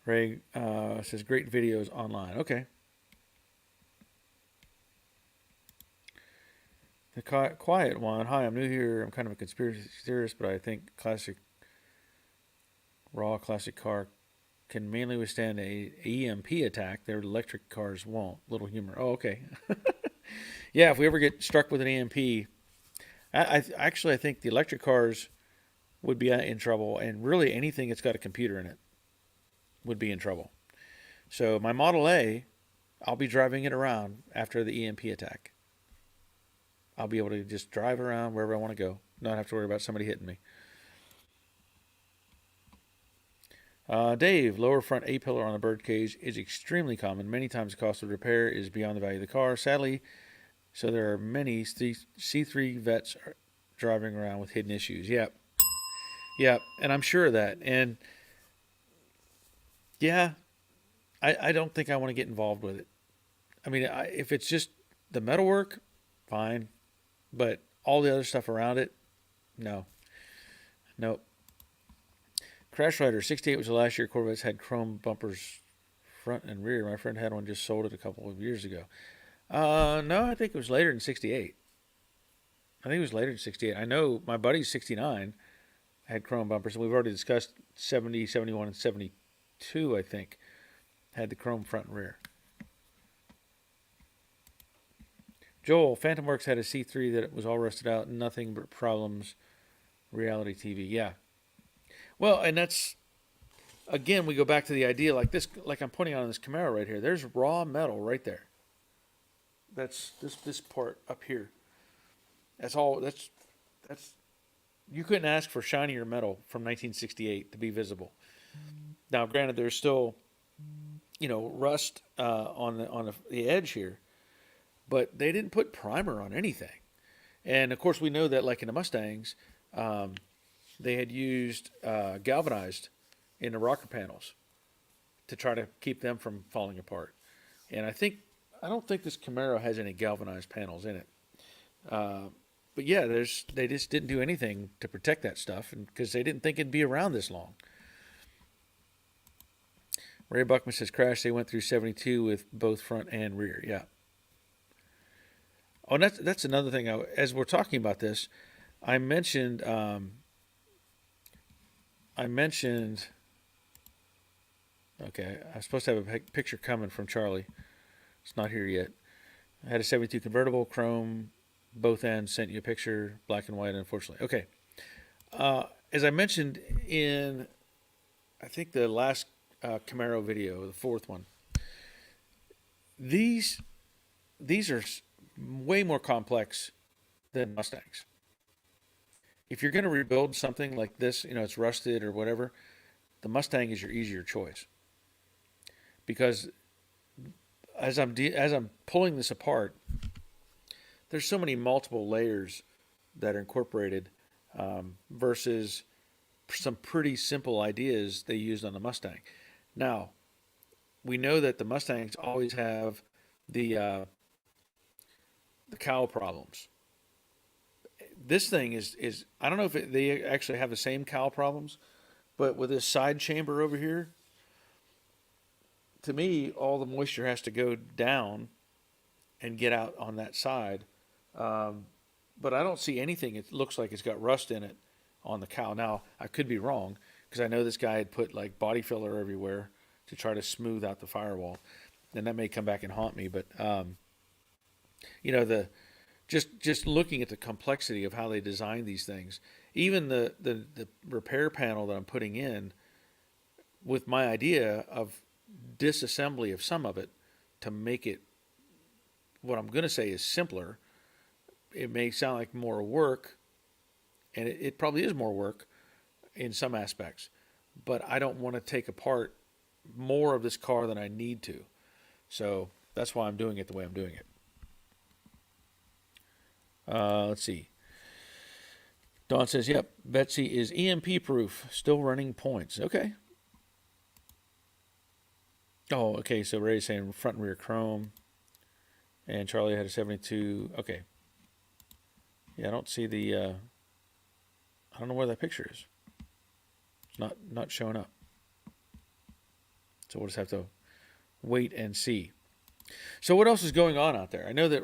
Ray says, great videos online. Okay. The quiet one. Hi, I'm new here. I'm kind of a conspiracy theorist, but I think raw classic car can mainly withstand a EMP attack. Their electric cars won't. Little humor. Oh, okay. Yeah, if we ever get struck with an EMP, I think the electric cars would be in trouble, and really anything that's got a computer in it would be in trouble. So my Model A, I'll be driving it around after the EMP attack. I'll be able to just drive around wherever I want to go, not have to worry about somebody hitting me. Dave, lower front A-pillar on the Birdcage is extremely common. Many times the cost of repair is beyond the value of the car. Sadly, so there are many C3 vets driving around with hidden issues. Yep, and I'm sure of that. And yeah, I don't think I want to get involved with it. I mean, if it's just the metalwork, fine. But all the other stuff around it, no. Nope. Crash Rider, 68 was the last year Corvettes had chrome bumpers front and rear. My friend had one, just sold it a couple of years ago. No, I think it was later than 68. I think it was later than 68. I know my buddy's 69 had chrome bumpers, and we've already discussed 70, 71, and 72, I think, had the chrome front and rear. Joel, Phantom Works had a C3 that was all rusted out, nothing but problems. Reality TV, yeah. Well, and that's, again, we go back to the idea like this, like I'm pointing out on this Camaro right here. There's raw metal right there. That's this part up here. That's all. That's you couldn't ask for shinier metal from 1968 to be visible. Now, granted, there's still, rust on the edge here, but they didn't put primer on anything. And of course, we know that, like in the Mustangs, they had used galvanized in the rocker panels to try to keep them from falling apart. And I don't think this Camaro has any galvanized panels in it. But yeah, they just didn't do anything to protect that stuff, because they didn't think it'd be around this long. Ray Buckman says, crash, they went through 72 with both front and rear. Yeah. Oh, and that's another thing. As we're talking about this, I mentioned Okay, I'm supposed to have a picture coming from Charlie. It's not here yet. I had a 72 convertible, chrome, both ends, sent you a picture, black and white, unfortunately. Okay. As I mentioned in, I think the last Camaro video, the fourth one, these are way more complex than Mustangs. If you're going to rebuild something like this, it's rusted or whatever, the Mustang is your easier choice. Because as I'm pulling this apart, there's so many multiple layers that are incorporated versus some pretty simple ideas they used on the Mustang. Now, we know that the Mustangs always have the cowl problems. This thing is I don't know if they actually have the same cowl problems, but with this side chamber over here, to me, all the moisture has to go down and get out on that side. But I don't see anything. It looks like it's got rust in it on the cowl. Now, I could be wrong because I know this guy had put like body filler everywhere to try to smooth out the firewall. And that may come back and haunt me. But, the just looking at the complexity of how they design these things, even the repair panel that I'm putting in with my idea of disassembly of some of it to make it what I'm going to say is simpler. It may sound like more work, and it probably is more work in some aspects, but I don't want to take apart more of this car than I need to. So that's why I'm doing it the way I'm doing it. Let's see. Dawn says, yep, Betsy is EMP proof, still running points. Okay. Oh, okay, so Ray's saying front and rear chrome. And Charlie had a 72. Okay. Yeah, I don't see the, I don't know where that picture is. It's not showing up. So we'll just have to wait and see. So what else is going on out there? I know that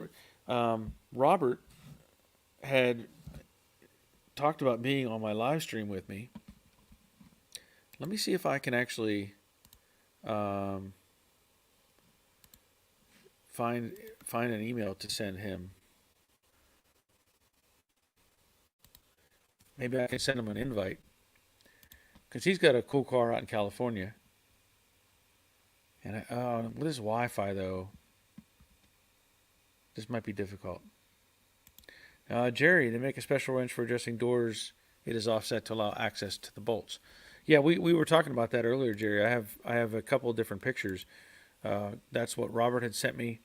Robert had talked about being on my live stream with me. Let me see if I can actually find an email to send him. Maybe I can send him an invite because he's got a cool car out in California. And with his Wi-Fi though, this might be difficult. Jerry, they make a special wrench for adjusting doors. It is offset to allow access to the bolts. Yeah, we were talking about that earlier, Jerry. I have a couple of different pictures. That's what Robert had sent me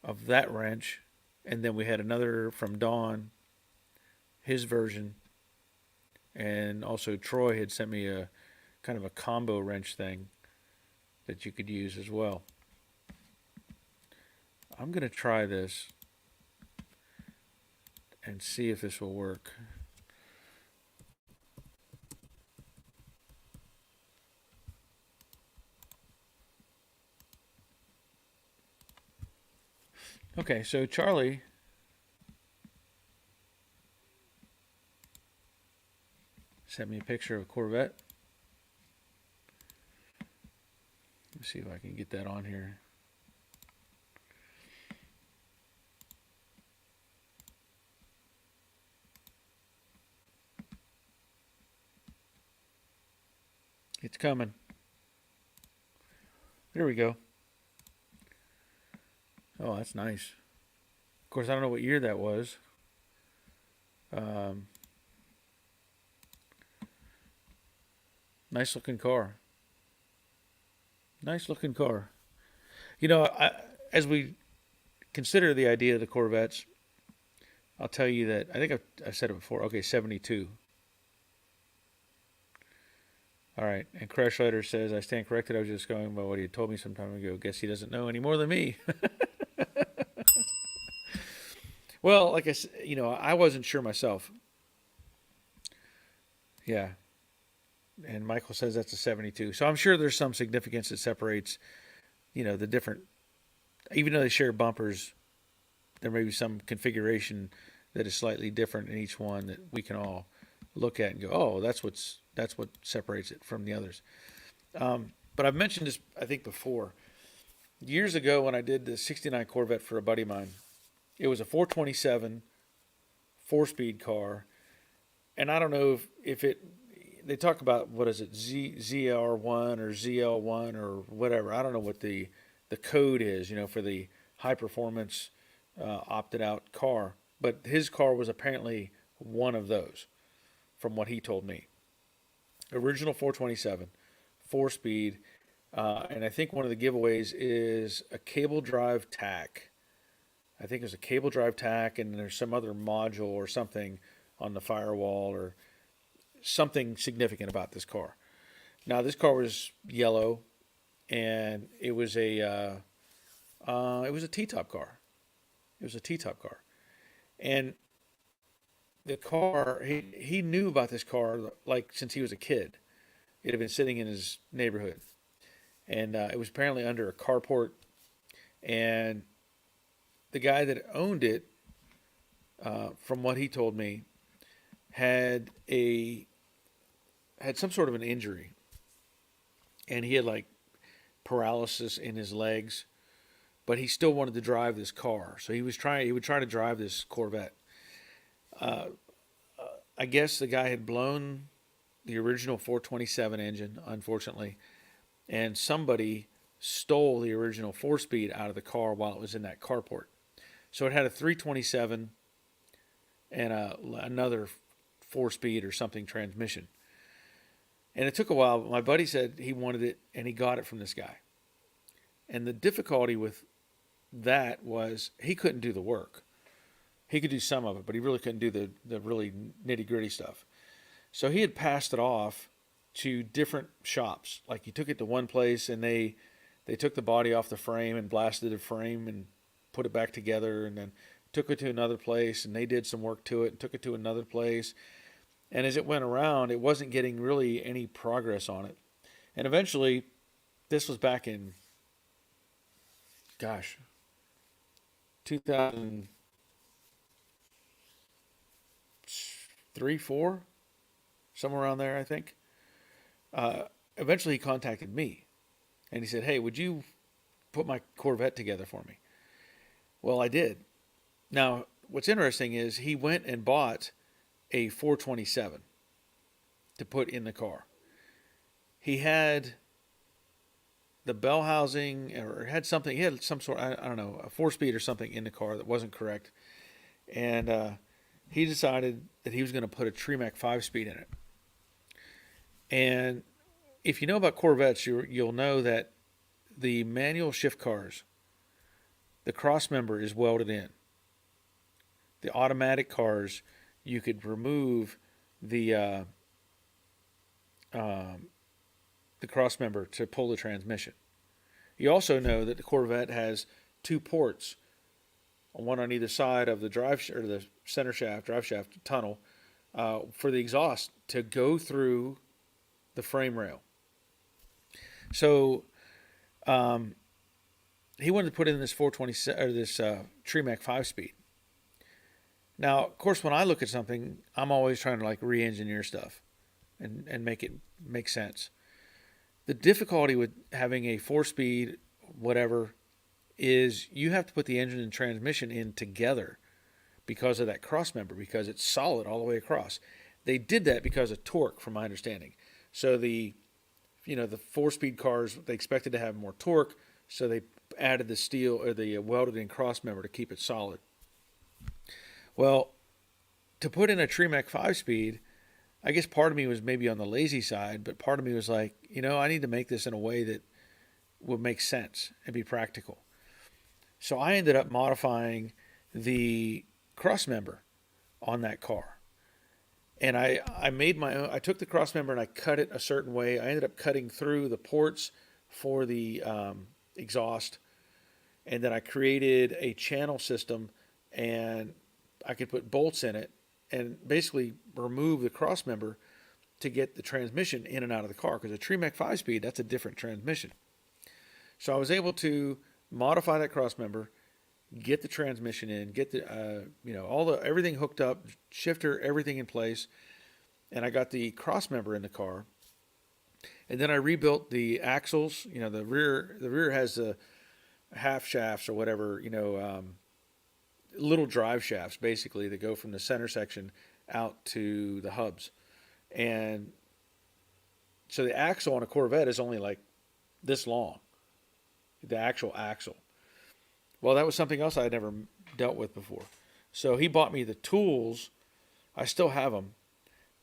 of that wrench, and then we had another from Dawn, his version, and also Troy had sent me a kind of a combo wrench thing that you could use as well. I'm going to try this and see if this will work. Okay, so Charlie sent me a picture of a Corvette. Let's see if I can get that on here. It's coming. There we go. Oh, that's nice. Of course, I don't know what year that was. Nice looking car. Nice looking car. As we consider the idea of the Corvettes, I'll tell you that I think I've said it before. Okay, 72. All right, and Crash Rider says, I stand corrected. I was just going by what he had told me some time ago. Guess he doesn't know any more than me. Well, like I said, I wasn't sure myself. Yeah. And Michael says that's a 72. So I'm sure there's some significance that separates, the different, even though they share bumpers, there may be some configuration that is slightly different in each one that we can all look at and go, oh, that's what separates it from the others. But I've mentioned this, I think, before. Years ago, when I did the '69 Corvette for a buddy of mine, it was a 427 4-speed car, and I don't know if it. They talk about what is it, ZR1 or ZL1 or whatever. I don't know what the code is, for the high performance opted out car. But his car was apparently one of those, from what he told me. Original 427, 4-speed, and I think one of the giveaways is a cable drive tack. I think there's a cable drive tack, and there's some other module or something on the firewall or something significant about this car. Now, this car was yellow, and it was a T-top car. It was a T-top car, and the car he knew about this car like since he was a kid. It had been sitting in his neighborhood, and it was apparently under a carport, and the guy that owned it, from what he told me, had some sort of an injury, and he had like paralysis in his legs, but he still wanted to drive this car. So he would try to drive this Corvette. I guess the guy had blown the original 427 engine, unfortunately, and somebody stole the original 4-speed out of the car while it was in that carport. So it had a 327 and another 4-speed or something transmission. And it took a while, but my buddy said he wanted it, and he got it from this guy. And the difficulty with that was he couldn't do the work. He could do some of it, but he really couldn't do the really nitty-gritty stuff. So he had passed it off to different shops. Like he took it to one place, and they took the body off the frame and blasted the frame and put it back together, and then took it to another place, and they did some work to it and took it to another place. And as it went around, it wasn't getting really any progress on it. And eventually, this was back in, 2003, 4, somewhere around there, I think. Eventually, he contacted me, and he said, "Hey, would you put my Corvette together for me?" Well, I did. Now, what's interesting is he went and bought a 427 to put in the car. He had the bell housing, or had something. He had some sort, I don't know, a 4-speed or something in the car that wasn't correct, and he decided that he was going to put a Tremec 5-speed in it. And if you know about Corvettes, you'll know that the manual shift cars, the cross member is welded in. The automatic cars, you could remove the cross member to pull the transmission. You also know that the Corvette has 2 ports, one on either side of the the center shaft, drive shaft tunnel, for the exhaust to go through the frame rail. So he wanted to put in this 427 or this Tremec 5-speed. Now, of course, when I look at something, I'm always trying to like re-engineer stuff and make it make sense. The difficulty with having a 4-speed whatever is you have to put the engine and transmission in together because of that cross member, because it's solid all the way across. They did that because of torque, from my understanding. So the 4-speed cars, they expected to have more torque, so they added the steel or the welded in cross member to keep it solid. Well, to put in a Tremec 5-speed, I guess part of me was maybe on the lazy side, but part of me was like, I need to make this in a way that would make sense and be practical. So I ended up modifying the cross member on that car. And I made my own. I took the cross member and I cut it a certain way. I ended up cutting through the ports for the exhaust. And then I created a channel system, and I could put bolts in it and basically remove the cross member to get the transmission in and out of the car. Because a Tremec 5-speed, that's a different transmission. So I was able to modify that cross member, get the transmission in, get the everything hooked up, shifter, everything in place, and I got the cross member in the car. And then I rebuilt the axles. You know, the rear has the half shafts or whatever. Little drive shafts basically that go from the center section out to the hubs. And so the axle on a Corvette is only like this long, the actual axle. Well, that was something else I had never dealt with before. So he bought me the tools. I still have them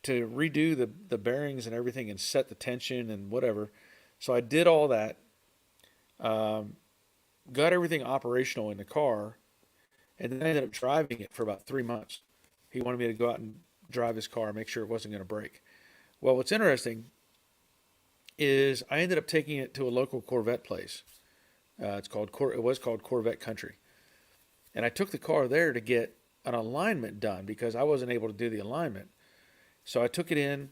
to redo the bearings and everything and set the tension and whatever. So I did all that. Got everything operational in the car, and then I ended up driving it for about 3 months. He wanted me to go out and drive his car, make sure it wasn't going to break. Well, what's interesting is I ended up taking it to a local Corvette place. It was called Corvette Country. And I took the car there to get an alignment done because I wasn't able to do the alignment. So I took it in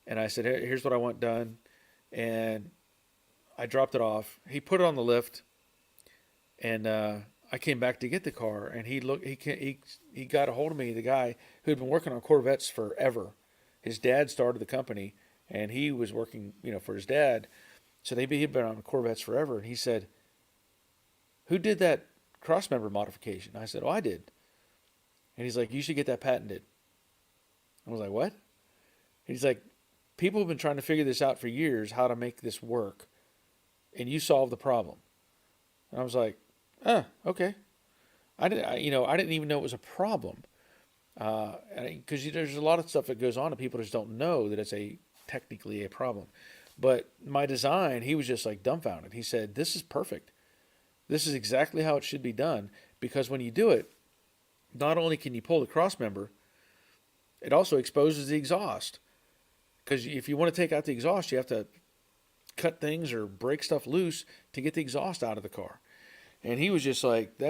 and I said, here's what I want done. And I dropped it off. He put it on the lift, and I came back to get the car, and he got a hold of me, the guy who had been working on Corvettes forever. His dad started the company, and he was working, for his dad. So he'd been on Corvettes forever. And he said, who did that crossmember modification? I said, oh, I did. And he's like, you should get that patented. I was like, what? And he's like, people have been trying to figure this out for years, how to make this work. And you solved the problem. And I was like, okay. I didn't even know it was a problem. Because there's a lot of stuff that goes on and people just don't know that it's technically a problem. But my design, he was just like dumbfounded. He said, this is perfect. This is exactly how it should be done, because when you do it, not only can you pull the cross member, it also exposes the exhaust. Because if you want to take out the exhaust, you have to cut things or break stuff loose to get the exhaust out of the car. And he was just like,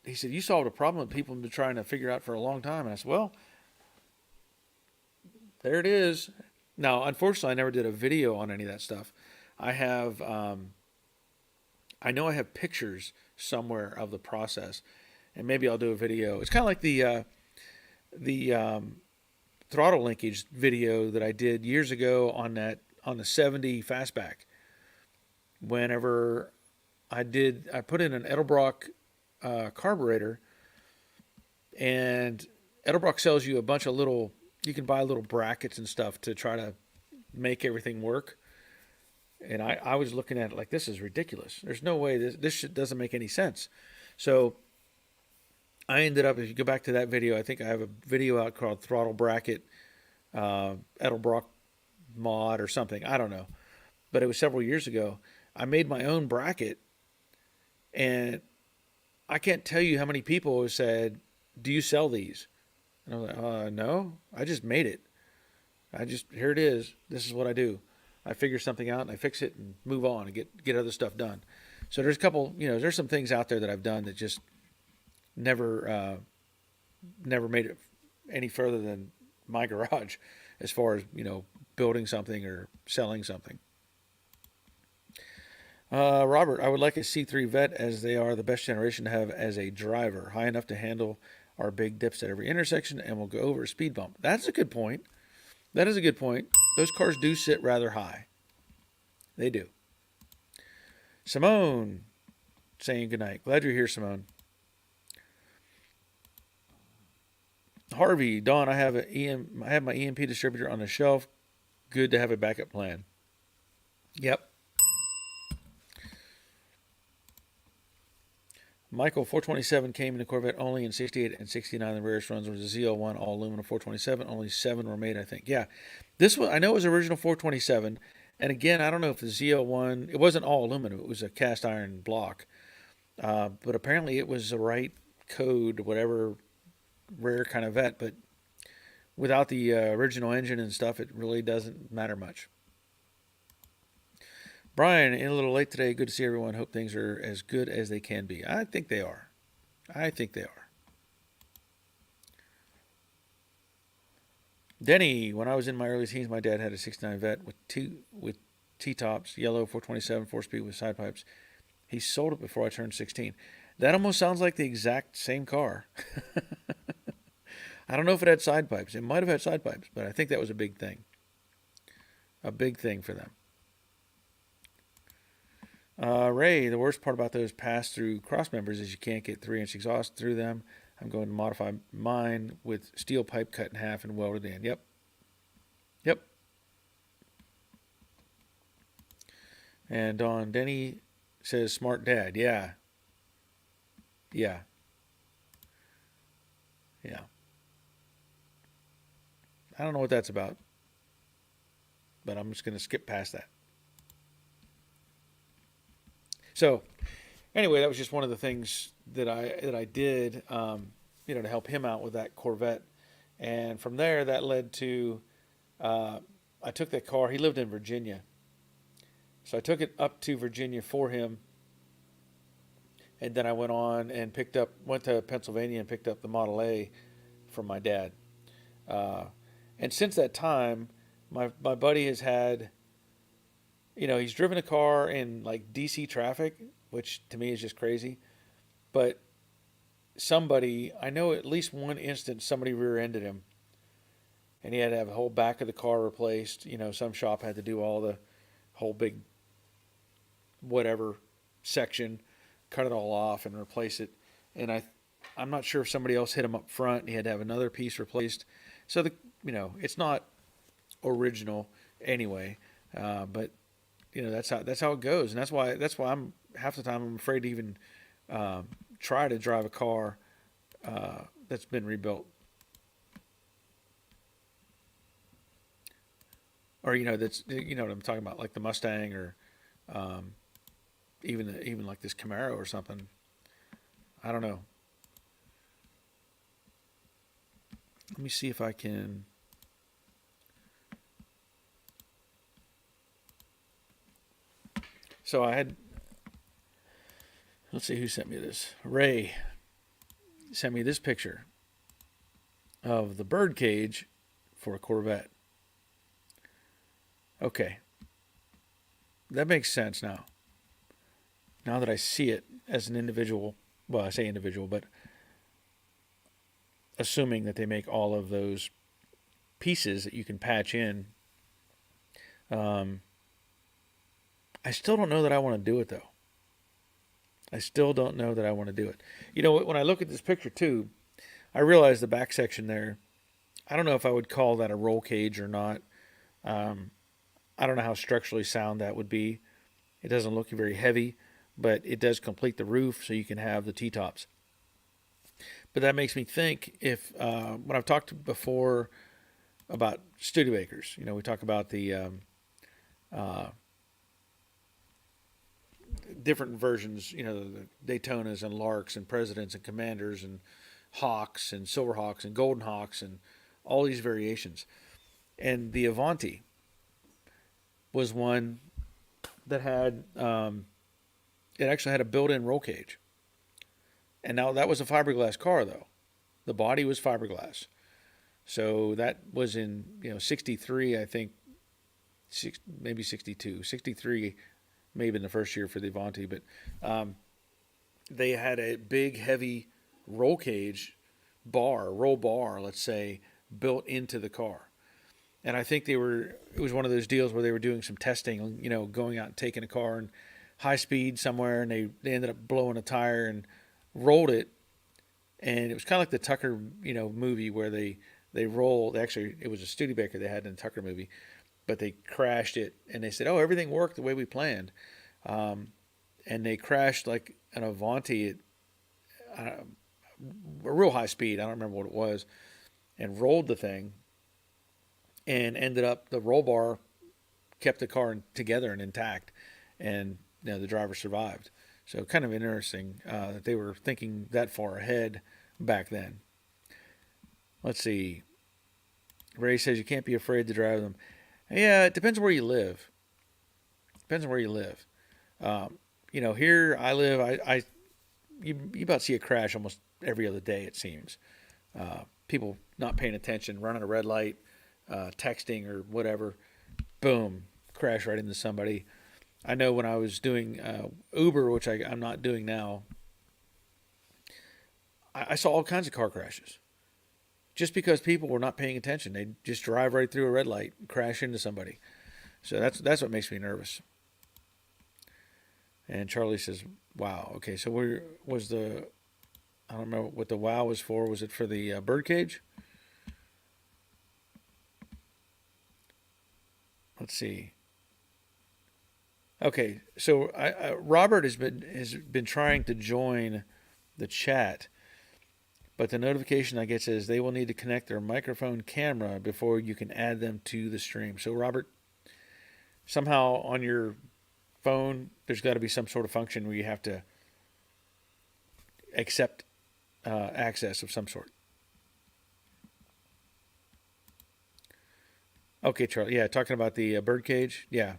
he said, you solved a problem that people have been trying to figure out for a long time. And I said, well, there it is. Now, unfortunately, I never did a video on any of that stuff. I know I have pictures somewhere of the process, and maybe I'll do a video. It's kind of like the throttle linkage video that I did years ago on the 70 Fastback. Whenever I put in an Edelbrock carburetor, and Edelbrock sells you a bunch of you can buy little brackets and stuff to try to make everything work. And I was looking at it like, this is ridiculous. There's no way this doesn't make any sense. So I ended up, if you go back to that video, I think I have a video out called Throttle Bracket Edelbrock Mod or something. I don't know. But it was several years ago. I made my own bracket, and I can't tell you how many people have said, do you sell these? And I was like, no, I just made it. Here it is. This is what I do. I figure something out and I fix it and move on and get other stuff done. So there's a couple, there's some things out there that I've done that just never made it any further than my garage as far as, building something or selling something. Robert, I would like a C3 Vet, as they are the best generation to have as a driver, high enough to handle our big dips at every intersection, and will go over a speed bump. That's a good point. That is a good point. Those cars do sit rather high. They do. Simone saying goodnight. Glad you're here, Simone. Harvey, Dawn, I have my EMP distributor on the shelf. Good to have a backup plan. Yep. Michael, 427 came in the Corvette only in 68 and 69. The rarest runs was a ZL1 all aluminum 427. Only 7 were made, I think. Yeah, this one I know it was original 427. And again, I don't know if the ZL1, it wasn't all aluminum. It was a cast iron block. But apparently it was the right code, whatever rare kind of vet. But without the original engine and stuff, it really doesn't matter much. Brian, in a little late today. Good to see everyone. Hope things are as good as they can be. I think they are. Denny, when I was in my early teens, my dad had a 69 Vet with T-tops, yellow 427, 4-speed with side pipes. He sold it before I turned 16. That almost sounds like the exact same car. I don't know if it had side pipes. It might have had side pipes, but I think that was a big thing. A big thing for them. Ray, the worst part about those pass-through cross members is you can't get 3-inch exhaust through them. I'm going to modify mine with steel pipe cut in half and welded in. Yep. Yep. And Don Denny says, smart dad. Yeah. Yeah. Yeah. I don't know what that's about, but I'm just going to skip past that. So, anyway, that was just one of the things that I did, to help him out with that Corvette, and from there that led to I took that car. He lived in Virginia, so I took it up to Virginia for him, and then I went to Pennsylvania and picked up the Model A from my dad. And since that time, my buddy has had, he's driven a car in like DC traffic, which to me is just crazy. But I know at least one instance, somebody rear-ended him, and he had to have the whole back of the car replaced. Some shop had to do all the whole big whatever section, cut it all off and replace it. And I'm not sure if somebody else hit him up front and he had to have another piece replaced. So it's not original anyway, but that's how it goes, and that's why I'm half the time I'm afraid to even try to drive a car that's been rebuilt, or that's what I'm talking about, like the Mustang, or even like this Camaro or something. I don't know. Let me see if I can. So let's see who sent me this. Ray sent me this picture of the Birdcage for a Corvette. Okay. That makes sense now. Now that I see it as an individual, well, I say individual, but assuming that they make all of those pieces that you can patch in, I still don't know that I want to do it, though. I still don't know that I want to do it. When I look at this picture, too, I realize the back section there, I don't know if I would call that a roll cage or not. I don't know how structurally sound that would be. It doesn't look very heavy, but it does complete the roof so you can have the T-tops. But that makes me think when I've talked before about Studebakers, we talk about the different versions, the Daytonas and Larks and Presidents and Commanders and Hawks and Silverhawks and Golden Hawks and all these variations. And the Avanti was one that had, it actually had a built-in roll cage. And now that was a fiberglass car, though. The body was fiberglass. So that was in, 63, I think, maybe 62. 63 may have been the first year for the Avanti, but they had a big, heavy roll cage roll bar, let's say, built into the car. And I think it was one of those deals where they were doing some testing, going out and taking a car in high speed somewhere, and they ended up blowing a tire and rolled it. And it was kind of like the Tucker, movie where they rolled. Actually, it was a Studebaker they had in the Tucker movie, but they crashed it, and they said, "Oh, everything worked the way we planned." And they crashed like an Avanti at a real high speed. I don't remember what it was, and rolled the thing, and ended up the roll bar kept the car together and intact, and the driver survived. So kind of interesting that they were thinking that far ahead back then. Let's see. Ray says you can't be afraid to drive them. Yeah, it depends where you live. Depends on where you live. Here I live, you about see a crash almost every other day, it seems. People not paying attention, running a red light, texting or whatever, boom, crash right into somebody. I know when I was doing Uber, which I'm not doing now, I saw all kinds of car crashes. Just because people were not paying attention. They just drive right through a red light and crash into somebody. So that's what makes me nervous. And Charlie says, wow. Okay, so where was the, I don't remember what the wow was for. Was it for the Birdcage? Let's see. Okay, so Robert has been trying to join the chat, but the notification I get says they will need to connect their microphone camera before you can add them to the stream. So Robert, somehow on your phone, there's got to be some sort of function where you have to accept access of some sort. Okay, Charlie. Yeah, talking about the Birdcage. Yeah,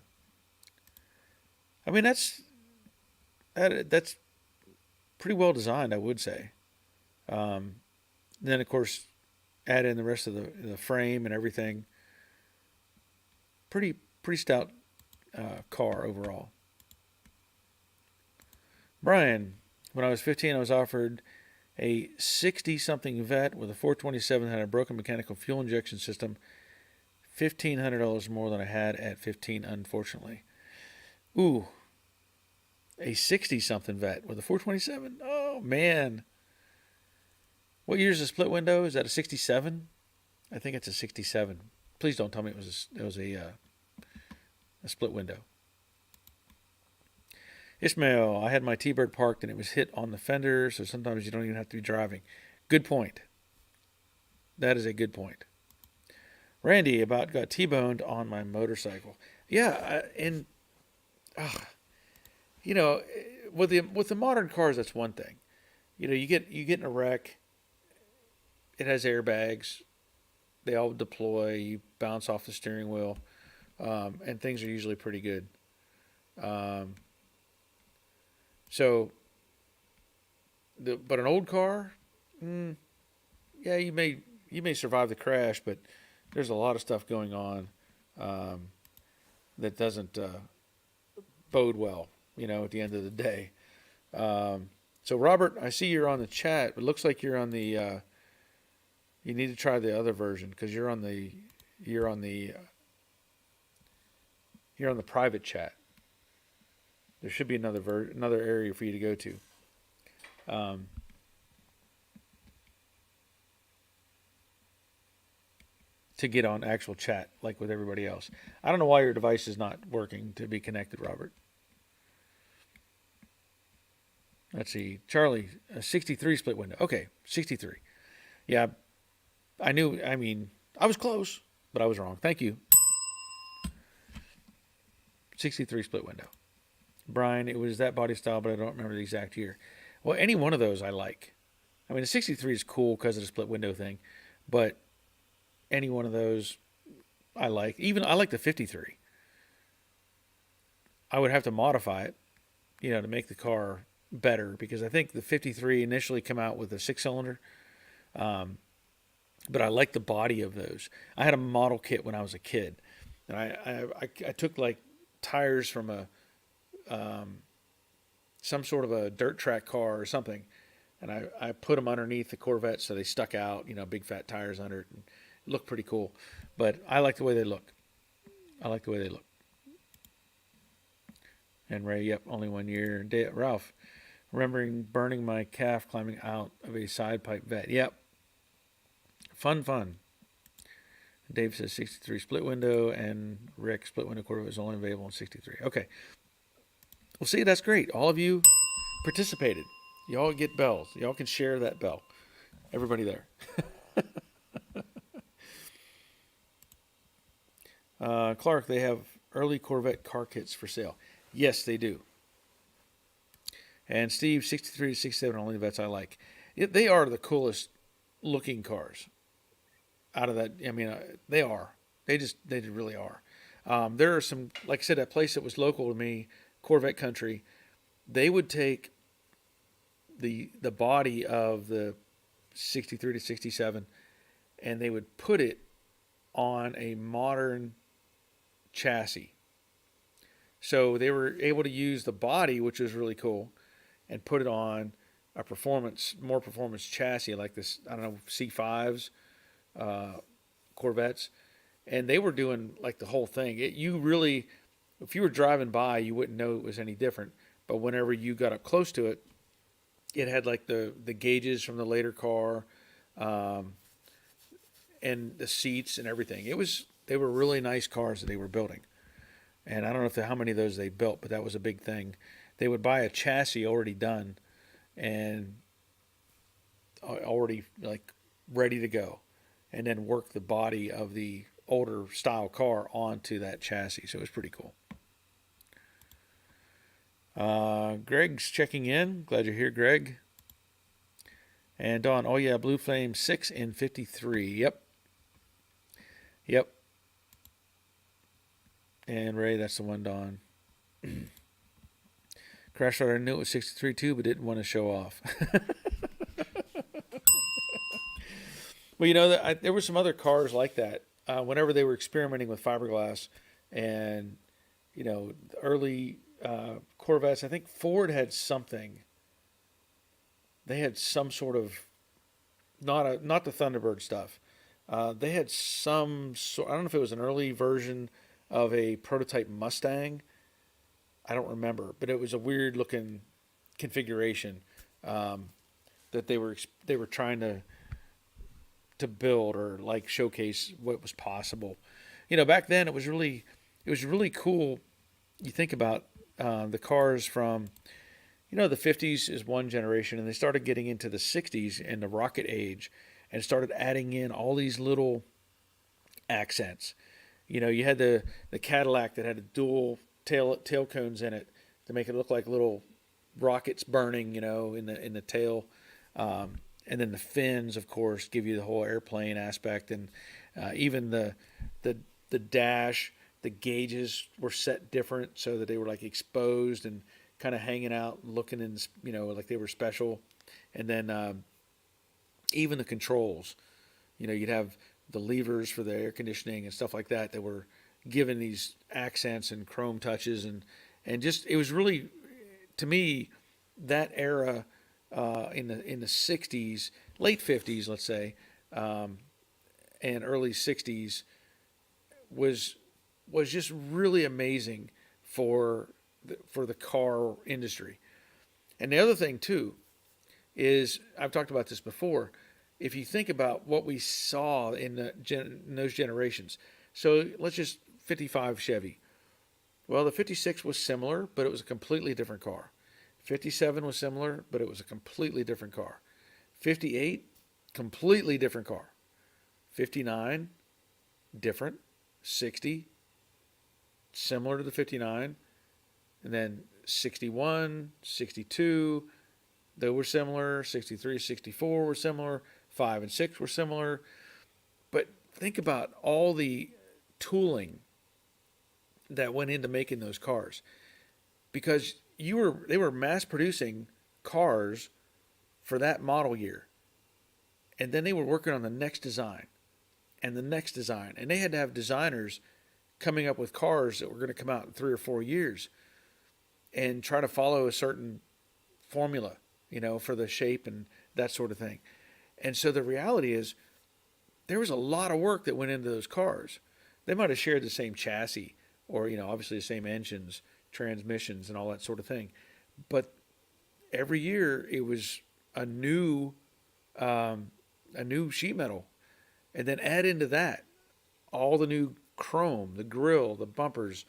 I mean that's pretty well designed, I would say. Um, then of course, add in the rest of the frame and everything. Pretty pretty stout car overall. Brian, when I was 15, I was offered a 60 something vet with a 427 that had a broken mechanical fuel injection system. $1,500 more than I had at 15, unfortunately. Ooh, a 60 something vet with a 427. Oh man. What year is the split window? Is that a 67? I think it's a 67. Please don't tell me it was a split window. Ishmael, I had my T-Bird parked and it was hit on the fender, so sometimes you don't even have to be driving. Good point. That is a good point. Randy, about got T-boned on my motorcycle. Yeah, and you know, with the modern cars, that's one thing. You know, you get in a wreck. It has airbags. They all deploy. You bounce off the steering wheel, and things are usually pretty good. Um, so, but an old car, yeah, you may survive the crash, but there's a lot of stuff going on that doesn't bode well, at the end of the day. So Robert, I see you're on the chat. It looks like you're on the. You need to try the other version because you're on the private chat. There should be another area for you to go to. To get on actual chat like with everybody else. I don't know why your device is not working to be connected, Robert. Let's see. Charlie, a 63 split window. Okay, 63. Yeah, I was close, but I was wrong. Thank you. 63 split window. Brian, it was that body style, but I don't remember the exact year. Well, any one of those I like. I mean, the 63 is cool because of the split window thing, but any one of those I like. Even I like the 53. I would have to modify it, to make the car better because I think the 53 initially came out with a 6-cylinder. But I like the body of those. I had a model kit when I was a kid, and I took like tires from some sort of a dirt track car or something, and I put them underneath the Corvette so they stuck out, big fat tires under it, and it looked pretty cool. But I like the way they look. And Ray, yep, only 1 year. Ralph, remembering burning my calf climbing out of a side pipe vet. Yep. Fun. Dave says 63 split window, and Rick split window Corvette is only available in 63. Okay. Well, see, that's great. All of you participated. Y'all get bells. Y'all can share that bell. Everybody there. Clark, they have early Corvette car kits for sale. Yes, they do. And Steve, 63 to 67 only the vets I like. They are the coolest looking cars out of that. I mean, they are. They really are. There are some, like I said, that place that was local to me, Corvette Country, they would take the body of the 63 to 67 and they would put it on a modern chassis. So they were able to use the body, which was really cool, and put it on a more performance chassis like this, I don't know, C5s, Corvettes. And they were doing like the whole thing. If you were driving by, you wouldn't know it was any different. but whenever you got up close to it, it had like the gauges from the later car, and the seats and everything. They were really nice cars that they were building. And I don't know how many of those they built, but that was a big thing. They would buy a chassis already done and already like ready to go, and then work the body of the older style car onto that chassis. So it was pretty cool. Greg's checking in. Glad you're here, Greg. And Don, oh yeah, Blue Flame 6 in 53. Yep. And Ray, that's the one, Don. Crash Rider knew it was 63 too, but didn't want to show off. Well, there were some other cars like that. Whenever they were experimenting with fiberglass, and the early Corvettes, I think Ford had something. They had some sort of not the Thunderbird stuff. They had some sort. I don't know if it was an early version of a prototype Mustang. I don't remember, but it was a weird looking configuration that they were trying to build or like showcase what was possible. Back then it was really cool. You think about the cars from the 50s is one generation, and they started getting into the 60s and the rocket age, and started adding in all these little accents. You had the Cadillac that had a dual tail cones in it to make it look like little rockets burning, in the tail. And then the fins, of course, give you the whole airplane aspect, and even the dash, the gauges were set different so that they were like exposed and kind of hanging out, looking in, like they were special. And then even the controls, you'd have the levers for the air conditioning and stuff like that were given these accents and chrome touches, and just it was really, to me, that era in the 60s, late 50s, let's say, and early 60s was just really amazing for the car industry. And the other thing too is, I've talked about this before, if you think about what we saw in those generations. So let's just 55 Chevy. Well, the 56 was similar, but it was a completely different car. 57 was similar, but it was a completely different car. 58, completely different car. 59, different. 60, similar to the 59. And then 61, 62, they were similar. 63, 64 were similar. 5 and 6 were similar. But think about all the tooling that went into making those cars, because they were mass producing cars for that model year, and then they were working on the next design and the next design, and they had to have designers coming up with cars that were going to come out in 3 or 4 years and try to follow a certain formula, for the shape and that sort of thing. And so the reality is, there was a lot of work that went into those cars. They might have shared the same chassis, or obviously the same engines, transmissions, and all that sort of thing, but every year it was a new sheet metal, and then add into that all the new chrome, the grill, the bumpers,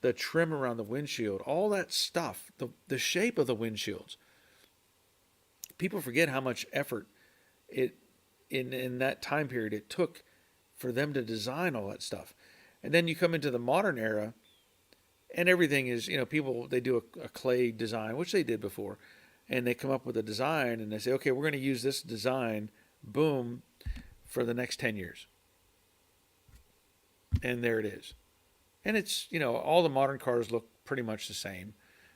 the trim around the windshield, all that stuff, the shape of the windshields. People forget how much effort in that time period it took for them to design all that stuff. And then you come into the modern era, and everything is, people, they do a clay design, which they did before, and they come up with a design, and they say, okay, we're going to use this design, boom, for the next 10 years. And there it is. And it's, all the modern cars look pretty much the same.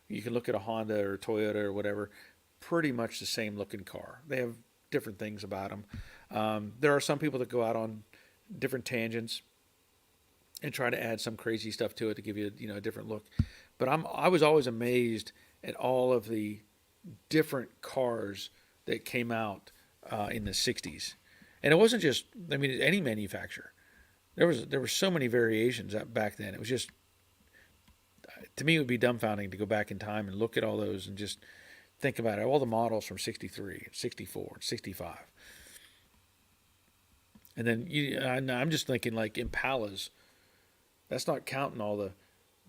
You can look at a Honda or Toyota or whatever, pretty much the same looking car. They have different things about them. There are some people that go out on different tangents and try to add some crazy stuff to it to give you, a different look. But I was always amazed at all of the different cars that came out in the 60s. And it wasn't just, any manufacturer. There were so many variations back then. It was just, to me, it would be dumbfounding to go back in time and look at all those and just think about it. All the models from 63, 64, 65. And then I'm just thinking like Impalas. That's not counting all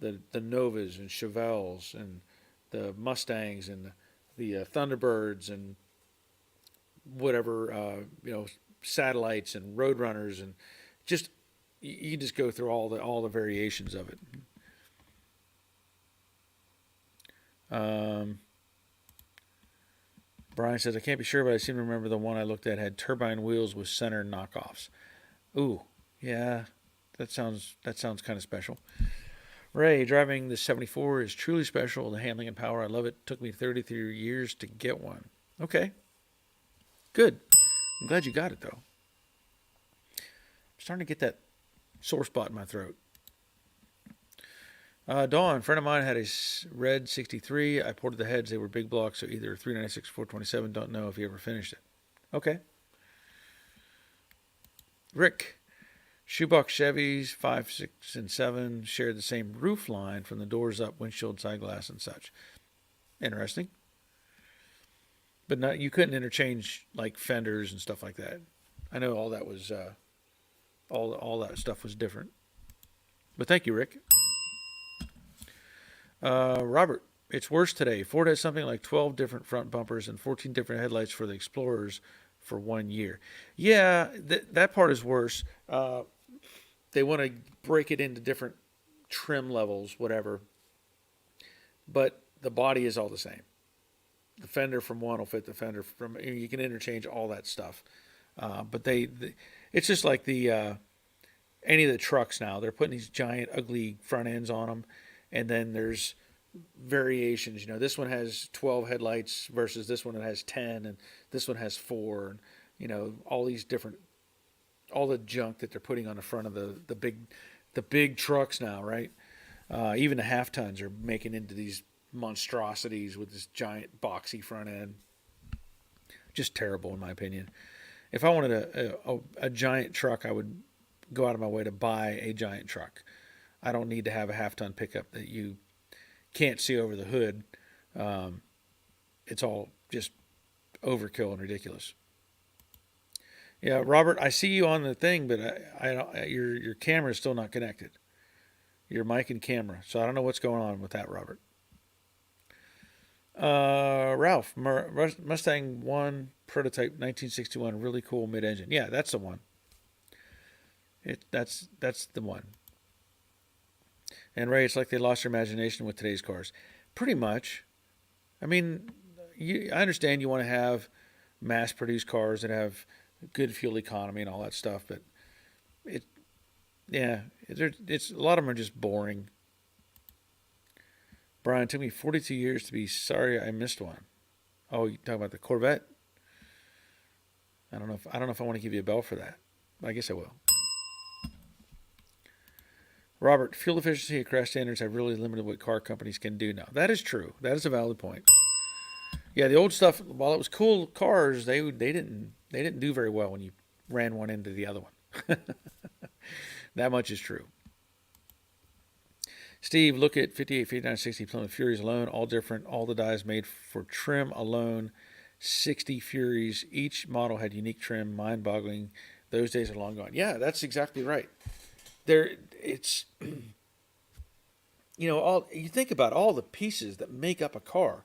the Novas and Chevelles and the Mustangs and the Thunderbirds and whatever, satellites and Roadrunners, and just you just go through all the variations of it. Brian says, I can't be sure, but I seem to remember the one I looked at had turbine wheels with center knockoffs. Ooh, yeah, that sounds kind of special. Ray, driving the 74 is truly special. The handling and power, I love it. Took me 33 years to get one. Okay, good. I'm glad you got it, though. I'm starting to get that sore spot in my throat. Dawn, a friend of mine had a red 63. I ported the heads. They were big blocks, so either 396 or 427. Don't know if he ever finished it. Okay. Rick, shoebox Chevys 5, 6, and 7 shared the same roof line from the doors up, windshield, side glass, and such. Interesting. But you couldn't interchange like fenders and stuff like that. I know all that was all that stuff was different. But thank you, Rick. Robert, it's worse today. Ford has something like 12 different front bumpers and 14 different headlights for the Explorers for 1 year. Yeah, that part is worse. They want to break it into different trim levels, whatever. But the body is all the same. The fender from one will fit the fender from. You can interchange all that stuff. But it's just like any of the trucks now. They're putting these giant, ugly front ends on them. And then there's variations. This one has 12 headlights versus this one that has 10, and this one has 4. And, all these different, all the junk that they're putting on the front of the big trucks now, right? Even the half tons are making into these monstrosities with this giant boxy front end. Just terrible, in my opinion. If I wanted a giant truck, I would go out of my way to buy a giant truck. I don't need to have a half-ton pickup that you can't see over the hood. It's all just overkill and ridiculous. Yeah, Robert, I see you on the thing, but your camera is still not connected. Your mic and camera. So I don't know what's going on with that, Robert. Ralph, Mustang 1 prototype 1961, really cool mid-engine. Yeah, that's the one. That's the one. And Ray, it's like they lost their imagination with today's cars. Pretty much. I mean, I understand you want to have mass-produced cars that have good fuel economy and all that stuff, but it's a lot of them are just boring. Brian, it took me 42 years to be sorry I missed one. Oh, you talking about the Corvette? I don't know if I want to give you a bell for that. I guess I will. Robert, fuel efficiency and crash standards have really limited what car companies can do now. That is true. That is a valid point. Yeah, the old stuff, while it was cool cars, they didn't do very well when you ran one into the other one. That much is true. Steve, look at 58, 59, 60 Plymouth Furies alone, all different, all the dies made for trim alone. 60 Furies, each model had unique trim, mind-boggling. Those days are long gone. Yeah, that's exactly right. It's you think about all the pieces that make up a car,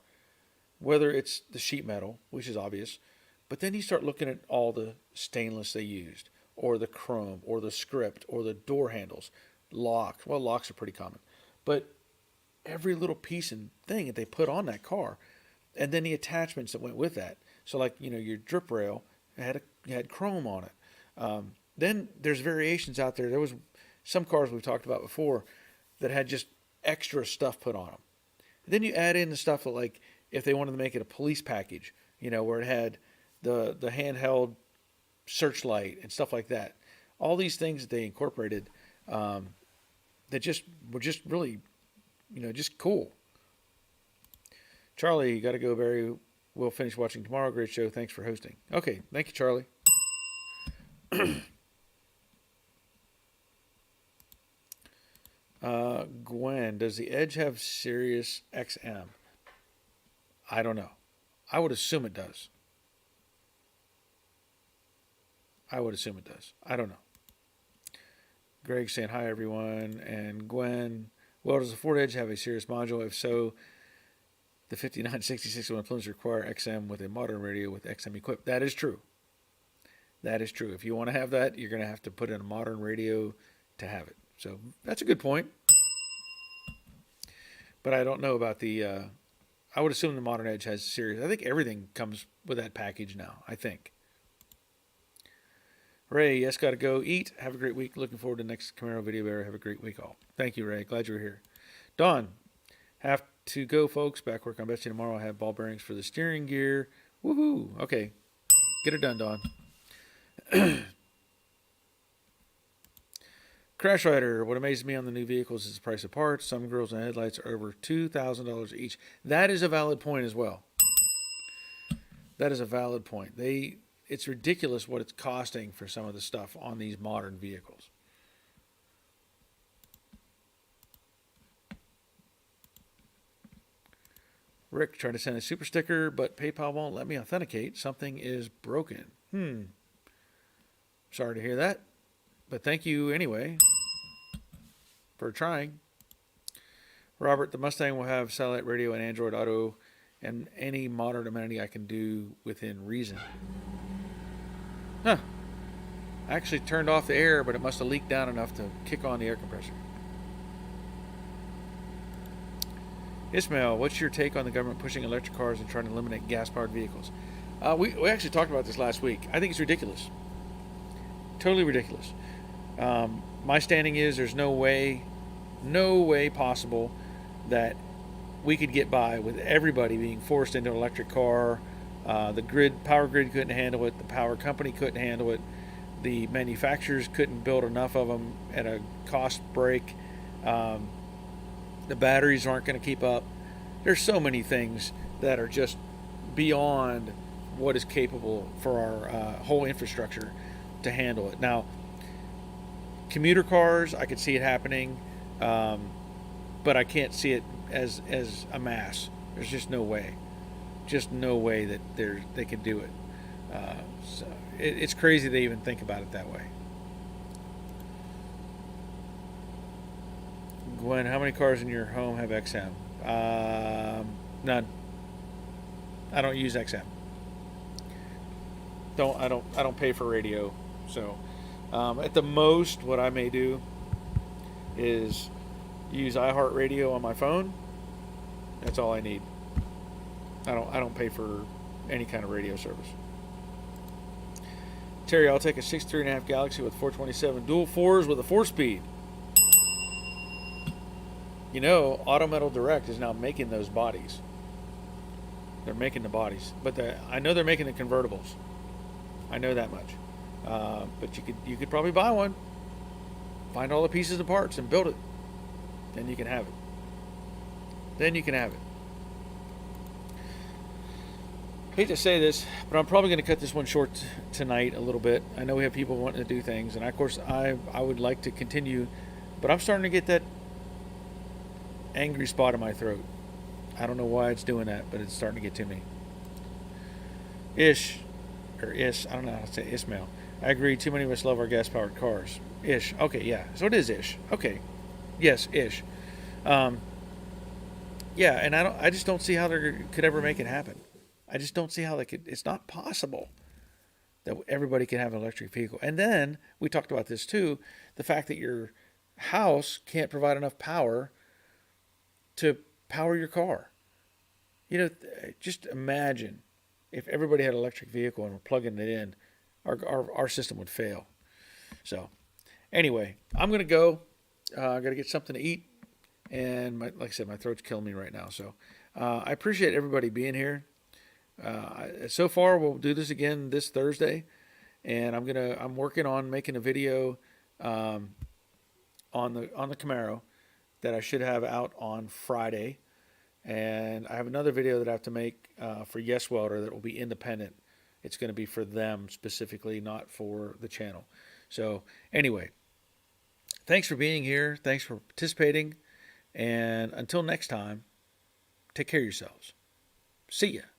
whether it's the sheet metal, which is obvious, but then you start looking at all the stainless they used, or the chrome, or the script, or the door handles, locks. Well, locks are pretty common, but every little piece and thing that they put on that car, and then the attachments that went with that. So, like your drip rail had chrome on it. Then there's variations out there. There was some cars we've talked about before that had just extra stuff put on them. Then you add in the stuff that, like, if they wanted to make it a police package, where it had the handheld searchlight and stuff like that. All these things that they incorporated that were just really, just cool. Charlie, you got to go, Barry. We'll finish watching tomorrow. Great show. Thanks for hosting. Okay, thank you, Charlie. Gwen, does the Edge have Sirius XM? I don't know. I would assume it does. I would assume it does. I don't know. Greg saying hi everyone, and Gwen. Well, does the Ford Edge have a Sirius module? If so, the 5966 Plymouth require XM with a modern radio with XM equipped. That is true. That is true. If you want to have that, you're going to have to put in a modern radio to have it. So that's a good point. But I don't know about the. I would assume the modern Edge has Sirius. I think everything comes with that package now. I think. Ray, yes, got to go eat. Have a great week. Looking forward to the next Camaro video bearer. Have a great week all. Thank you, Ray. Glad you're here. Don, have to go, folks. Back work on Betsy tomorrow. I have ball bearings for the steering gear. Woohoo. Okay. Get it done, Don. Crash Rider, what amazes me on the new vehicles is the price of parts. Some grills and headlights are over $2,000 each. That is a valid point as well. That is a valid point. It's ridiculous what it's costing for some of the stuff on these modern vehicles. Rick, trying to send a super sticker, but PayPal won't let me authenticate. Something is broken. Sorry to hear that, but thank you anyway for trying. Robert, the Mustang will have satellite radio and Android Auto and any modern amenity I can do within reason. Huh. I actually turned off the air, but it must have leaked down enough to kick on the air compressor. Ismail, what's your take on the government pushing electric cars and trying to eliminate gas-powered vehicles? We actually talked about this last week. I think it's ridiculous. Totally ridiculous. My standing is there's no way possible that we could get by with everybody being forced into an electric car. The power grid couldn't handle it. The power company couldn't handle it. The manufacturers couldn't build enough of them at a cost break. The batteries aren't going to keep up. There's so many things that are just beyond what is capable for our whole infrastructure to handle it. Now, commuter cars, I could see it happening, but I can't see it as a mass. There's just no way. Just no way that they can do it. So it's crazy they even think about it that way. Gwen, how many cars in your home have XM? None. I don't use XM. I don't pay for radio. So at the most, what I may do is use iHeartRadio on my phone. That's all I need. I don't pay for any kind of radio service. Terry, I'll take a 6.3.5 Galaxy with 427 dual 4s with a 4-speed. You know, Auto Metal Direct is now making those bodies. They're making the bodies, but I know they're making the convertibles. I know that much. But you could probably buy one, find all the pieces and parts, and build it. Then you can have it. Hate to say this, but I'm probably going to cut this one short tonight a little bit. I know we have people wanting to do things, and of course I would like to continue, but I'm starting to get that angry spot in my throat. I don't know why it's doing that, but it's starting to get to me. I don't know how to say Ismail. I agree, too many of us love our gas-powered cars. Okay, yeah, so it is Ish. Okay, yes, Ish. Yeah, and I just don't see how they could ever make it happen. I just don't see how they could. It's not possible that everybody can have an electric vehicle. And then, we talked about this too, the fact that your house can't provide enough power to power your car. You know, just imagine if everybody had an electric vehicle and were plugging it in, our system would fail. So, anyway, I'm going to go. I got to get something to eat. And like I said, my throat's killing me right now. So, I appreciate everybody being here. So far, we'll do this again this Thursday, and I'm working on making a video on the Camaro that I should have out on Friday, and I have another video that I have to make for Yes Welder that will be independent. It's going to be for them specifically, not for the channel. So anyway, thanks for being here. Thanks for participating. And until next time, take care of yourselves. See ya.